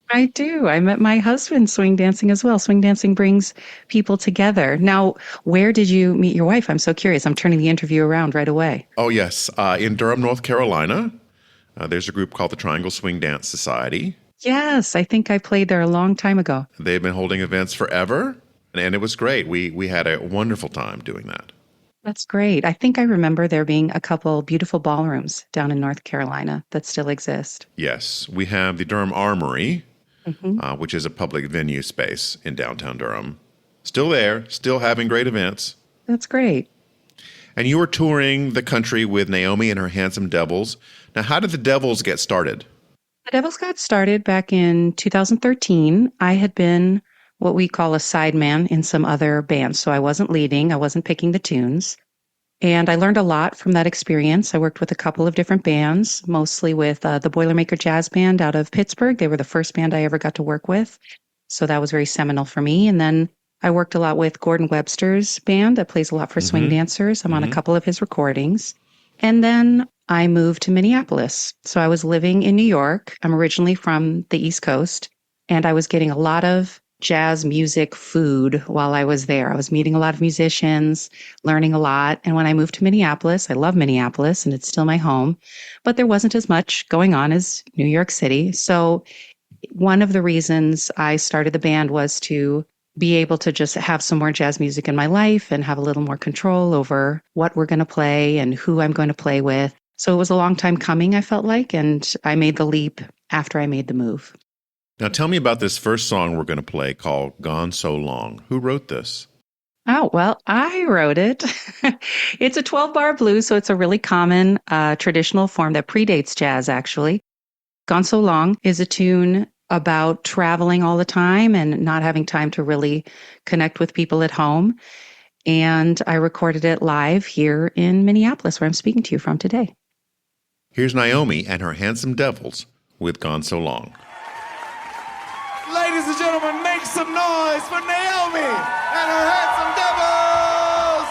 I do. I met my husband swing dancing as well. Swing dancing brings people together. Now, where did you meet your wife? I'm so curious. I'm turning the interview around right away. Oh, yes. In Durham, North Carolina, there's a group called the Triangle Swing Dance Society. Yes, I think I played there a long time ago. They've been holding events forever, and it was great. We had a wonderful time doing that. That's great. I think I remember there being a couple beautiful ballrooms down in North Carolina that still exist. Yes. We have the Durham Armory, Mm-hmm. which is a public venue space in downtown Durham. Still there, still having great events. That's great. And you were touring the country with Naomi and her Handsome Devils. Now, how did the Devils get started? The Devils got started back in 2013. I had been what we call a sideman in some other bands. So I wasn't leading, I wasn't picking the tunes. And I learned a lot from that experience. I worked with a couple of different bands, mostly with the Boilermaker Jazz Band out of Pittsburgh. They were the first band I ever got to work with. So that was very seminal for me. And then I worked a lot with Gordon Webster's band that plays a lot for swing dancers. I'm on a couple of his recordings. And then I moved to Minneapolis. So I was living in New York. I'm originally from the East Coast, and I was getting a lot of jazz music food while I was there. I was meeting a lot of musicians, learning a lot. And when I moved to Minneapolis, I love Minneapolis and it's still my home, but there wasn't as much going on as New York City. So one of the reasons I started the band was to be able to just have some more jazz music in my life and have a little more control over what we're going to play and who I'm going to play with. So it was a long time coming, I felt like, and I made the leap after I made the move. Now, tell me about this first song we're going to play called Gone So Long. Who wrote this? Oh, well, I wrote it. It's a 12-bar blues, so it's a really common traditional form that predates jazz, actually. Gone So Long is a tune about traveling all the time and not having time to really connect with people at home. And I recorded it live here in Minneapolis, where I'm speaking to you from today. Here's Naomi and her Handsome Devils with Gone So Long. Ladies and gentlemen, make some noise for Naomi and her Handsome Devils!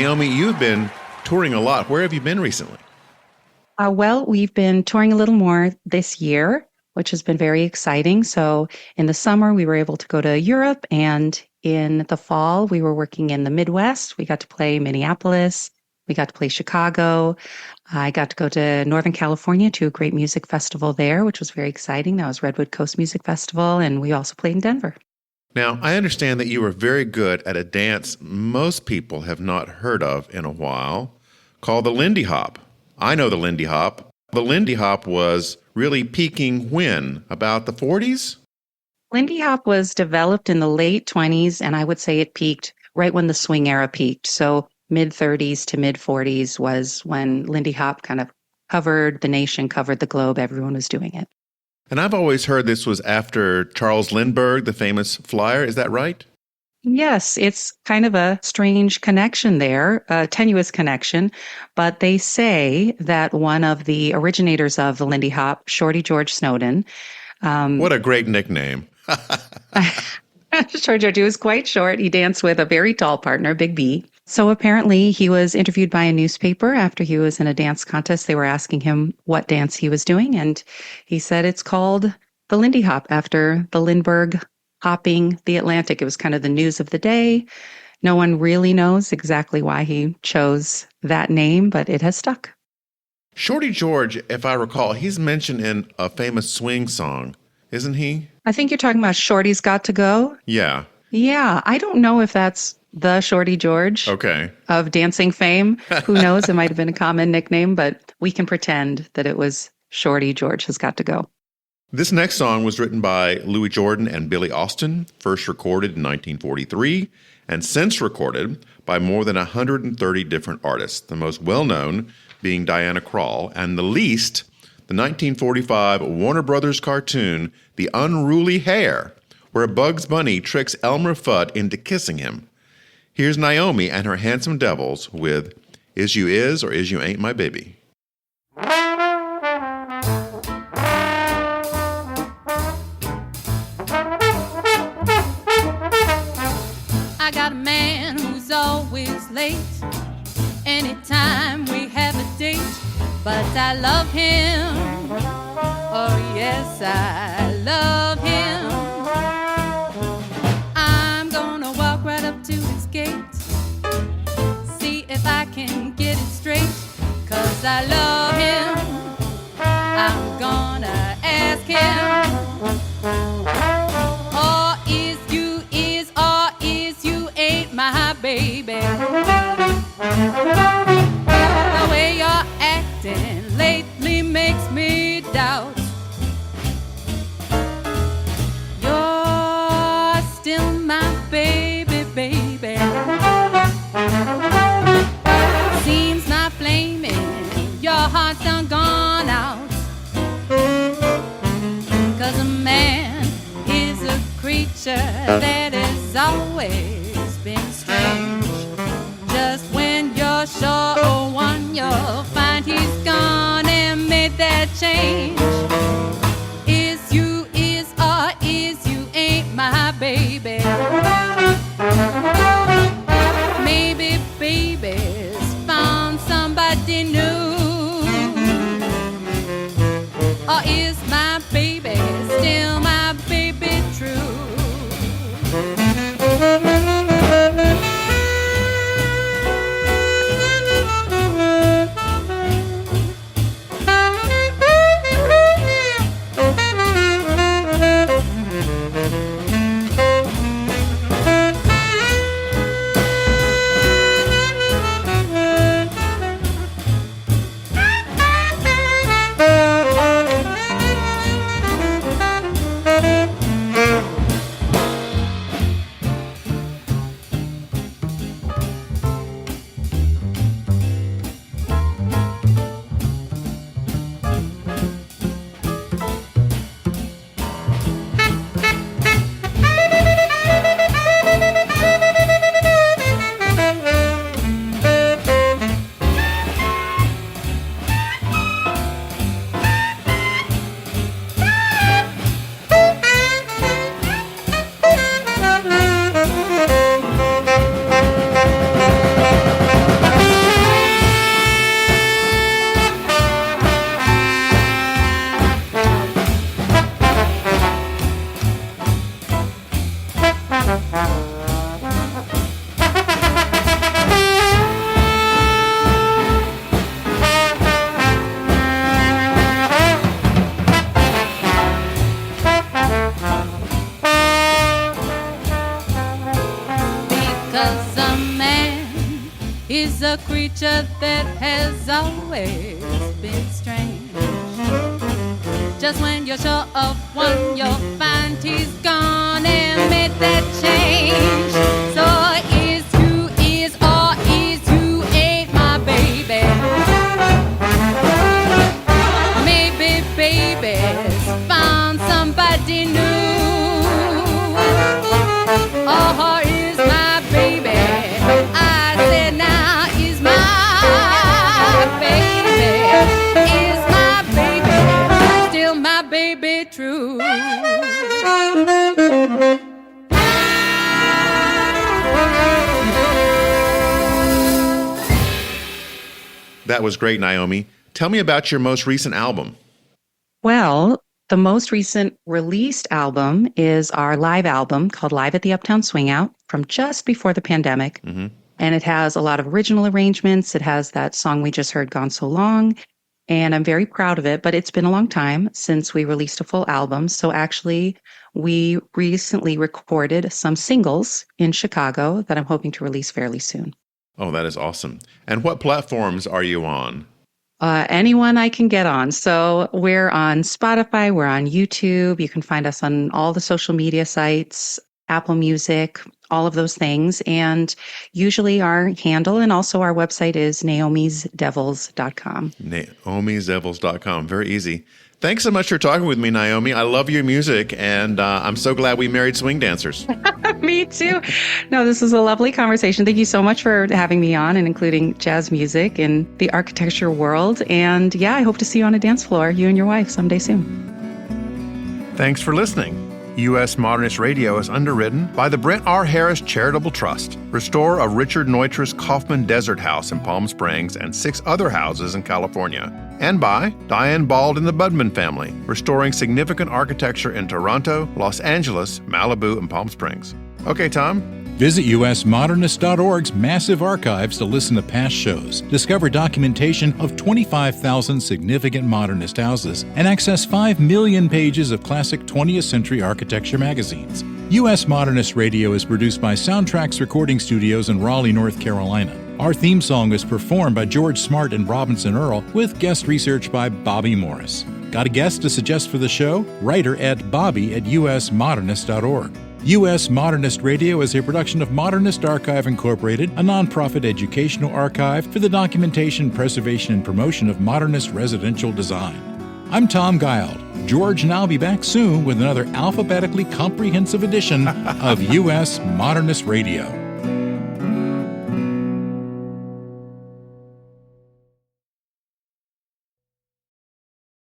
Naomi, you've been touring a lot. Where have you been recently? Well, we've been touring a little more this year, which has been very exciting. So in the summer, we were able to go to Europe, and in the fall, we were working in the Midwest. We got to play Minneapolis. We got to play Chicago. I got to go to Northern California to a great music festival there, which was very exciting. That was Redwood Coast Music Festival, and we also played in Denver. Now, I understand that you were very good at a dance most people have not heard of in a while, called the Lindy Hop. I know the Lindy Hop. The Lindy Hop was really peaking when? About the 40s? Lindy Hop was developed in the late 20s, and I would say it peaked right when the swing era peaked. So mid-30s to mid-40s was when Lindy Hop kind of covered the nation, covered the globe. Everyone was doing it. And I've always heard this was after Charles Lindbergh, the famous flyer. Is that right? Yes, it's kind of a strange connection there, a tenuous connection, but they say that one of the originators of the Lindy Hop, Shorty George Snowden. What a great nickname. Shorty George, he was quite short. He danced with a very tall partner, Big B. So apparently he was interviewed by a newspaper after he was in a dance contest. They were asking him what dance he was doing, and he said it's called the Lindy Hop after the Lindbergh hopping the Atlantic. It was kind of the news of the day. No one really knows exactly why he chose that name, but it has stuck. Shorty George, if I recall, he's mentioned in a famous swing song, isn't he? I think you're talking about Shorty's Got to Go. Yeah. Yeah, I don't know if that's the Shorty George of dancing fame. Who knows? It might have been a common nickname, but we can pretend that it was Shorty George Has Got to Go. This next song was written by Louis Jordan and Billy Austin, first recorded in 1943, and since recorded by more than 130 different artists, the most well-known being Diana Krall, and the least, the 1945 Warner Brothers cartoon, The Unruly Hare, where Bugs Bunny tricks Elmer Fudd into kissing him. Here's Naomi and her Handsome Devils with Is You Is or Is You Ain't My Baby. I got a man who's always late anytime we have a date, but I love him. Oh yes, I love him. I'm gonna walk right up to his gate, see if I can get it straight, 'cause I love him. I'm gonna ask him, or is you is, or is you ain't my baby. The way you're acting lately makes me doubt you're still my baby, baby. Seems my flame in your heart's done gone out, 'cause a man is a creature that has always been strange. Just when you're sure of one, you'll find he's gone and made that change. Is you is, or is you ain't my baby. Maybe baby's found somebody new, or is my baby still my baby true? is a creature that has always been strange. Just when you're sure of one, you'll find he's gone and made that change. So is who is or is who ain't my baby. Maybe baby's found somebody new. Or is my baby, I said now is my baby. Is my baby still my baby true? That was great, Naomi. Tell me about your most recent album. Well, the most recent released album is our live album called Live at the Uptown Swing Out from just before the pandemic. Mm-hmm. And it has a lot of original arrangements. It has that song we just heard, Gone So Long. And I'm very proud of it, but it's been a long time since we released a full album. So actually, we recently recorded some singles in Chicago that I'm hoping to release fairly soon. Oh, that is awesome. And what platforms are you on? Anyone I can get on. So we're on Spotify, we're on YouTube. You can find us on all the social media sites, Apple Music, all of those things. And usually our handle and also our website is naomisdevils.com. naomisdevils.com. Very easy. Thanks so much for talking with me, Naomi. I love your music, and I'm so glad we married swing dancers. Me too. No, this was a lovely conversation. Thank you so much for having me on and including jazz music in the architecture world. And yeah, I hope to see you on a dance floor, you and your wife, someday soon. Thanks for listening. U.S. Modernist Radio is underwritten by the Brent R. Harris Charitable Trust, restorer of Richard Neutra's Kaufman Desert House in Palm Springs and 6 other houses in California, and by Diane Bald and the Budman family, restoring significant architecture in Toronto, Los Angeles, Malibu, and Palm Springs. Okay, Tom? Visit usmodernist.org's massive archives to listen to past shows, discover documentation of 25,000 significant modernist houses, and access 5 million pages of classic 20th century architecture magazines. U.S. Modernist Radio is produced by Soundtracks Recording Studios in Raleigh, North Carolina. Our theme song is performed by George Smart and Robinson Earl, with guest research by Bobby Morris. Got a guest to suggest for the show? Write her at bobby@usmodernist.org. U.S. Modernist Radio is a production of Modernist Archive Incorporated, a nonprofit educational archive for the documentation, preservation, and promotion of modernist residential design. I'm Tom Guild. George and I'll be back soon with another alphabetically comprehensive edition of U.S. Modernist Radio.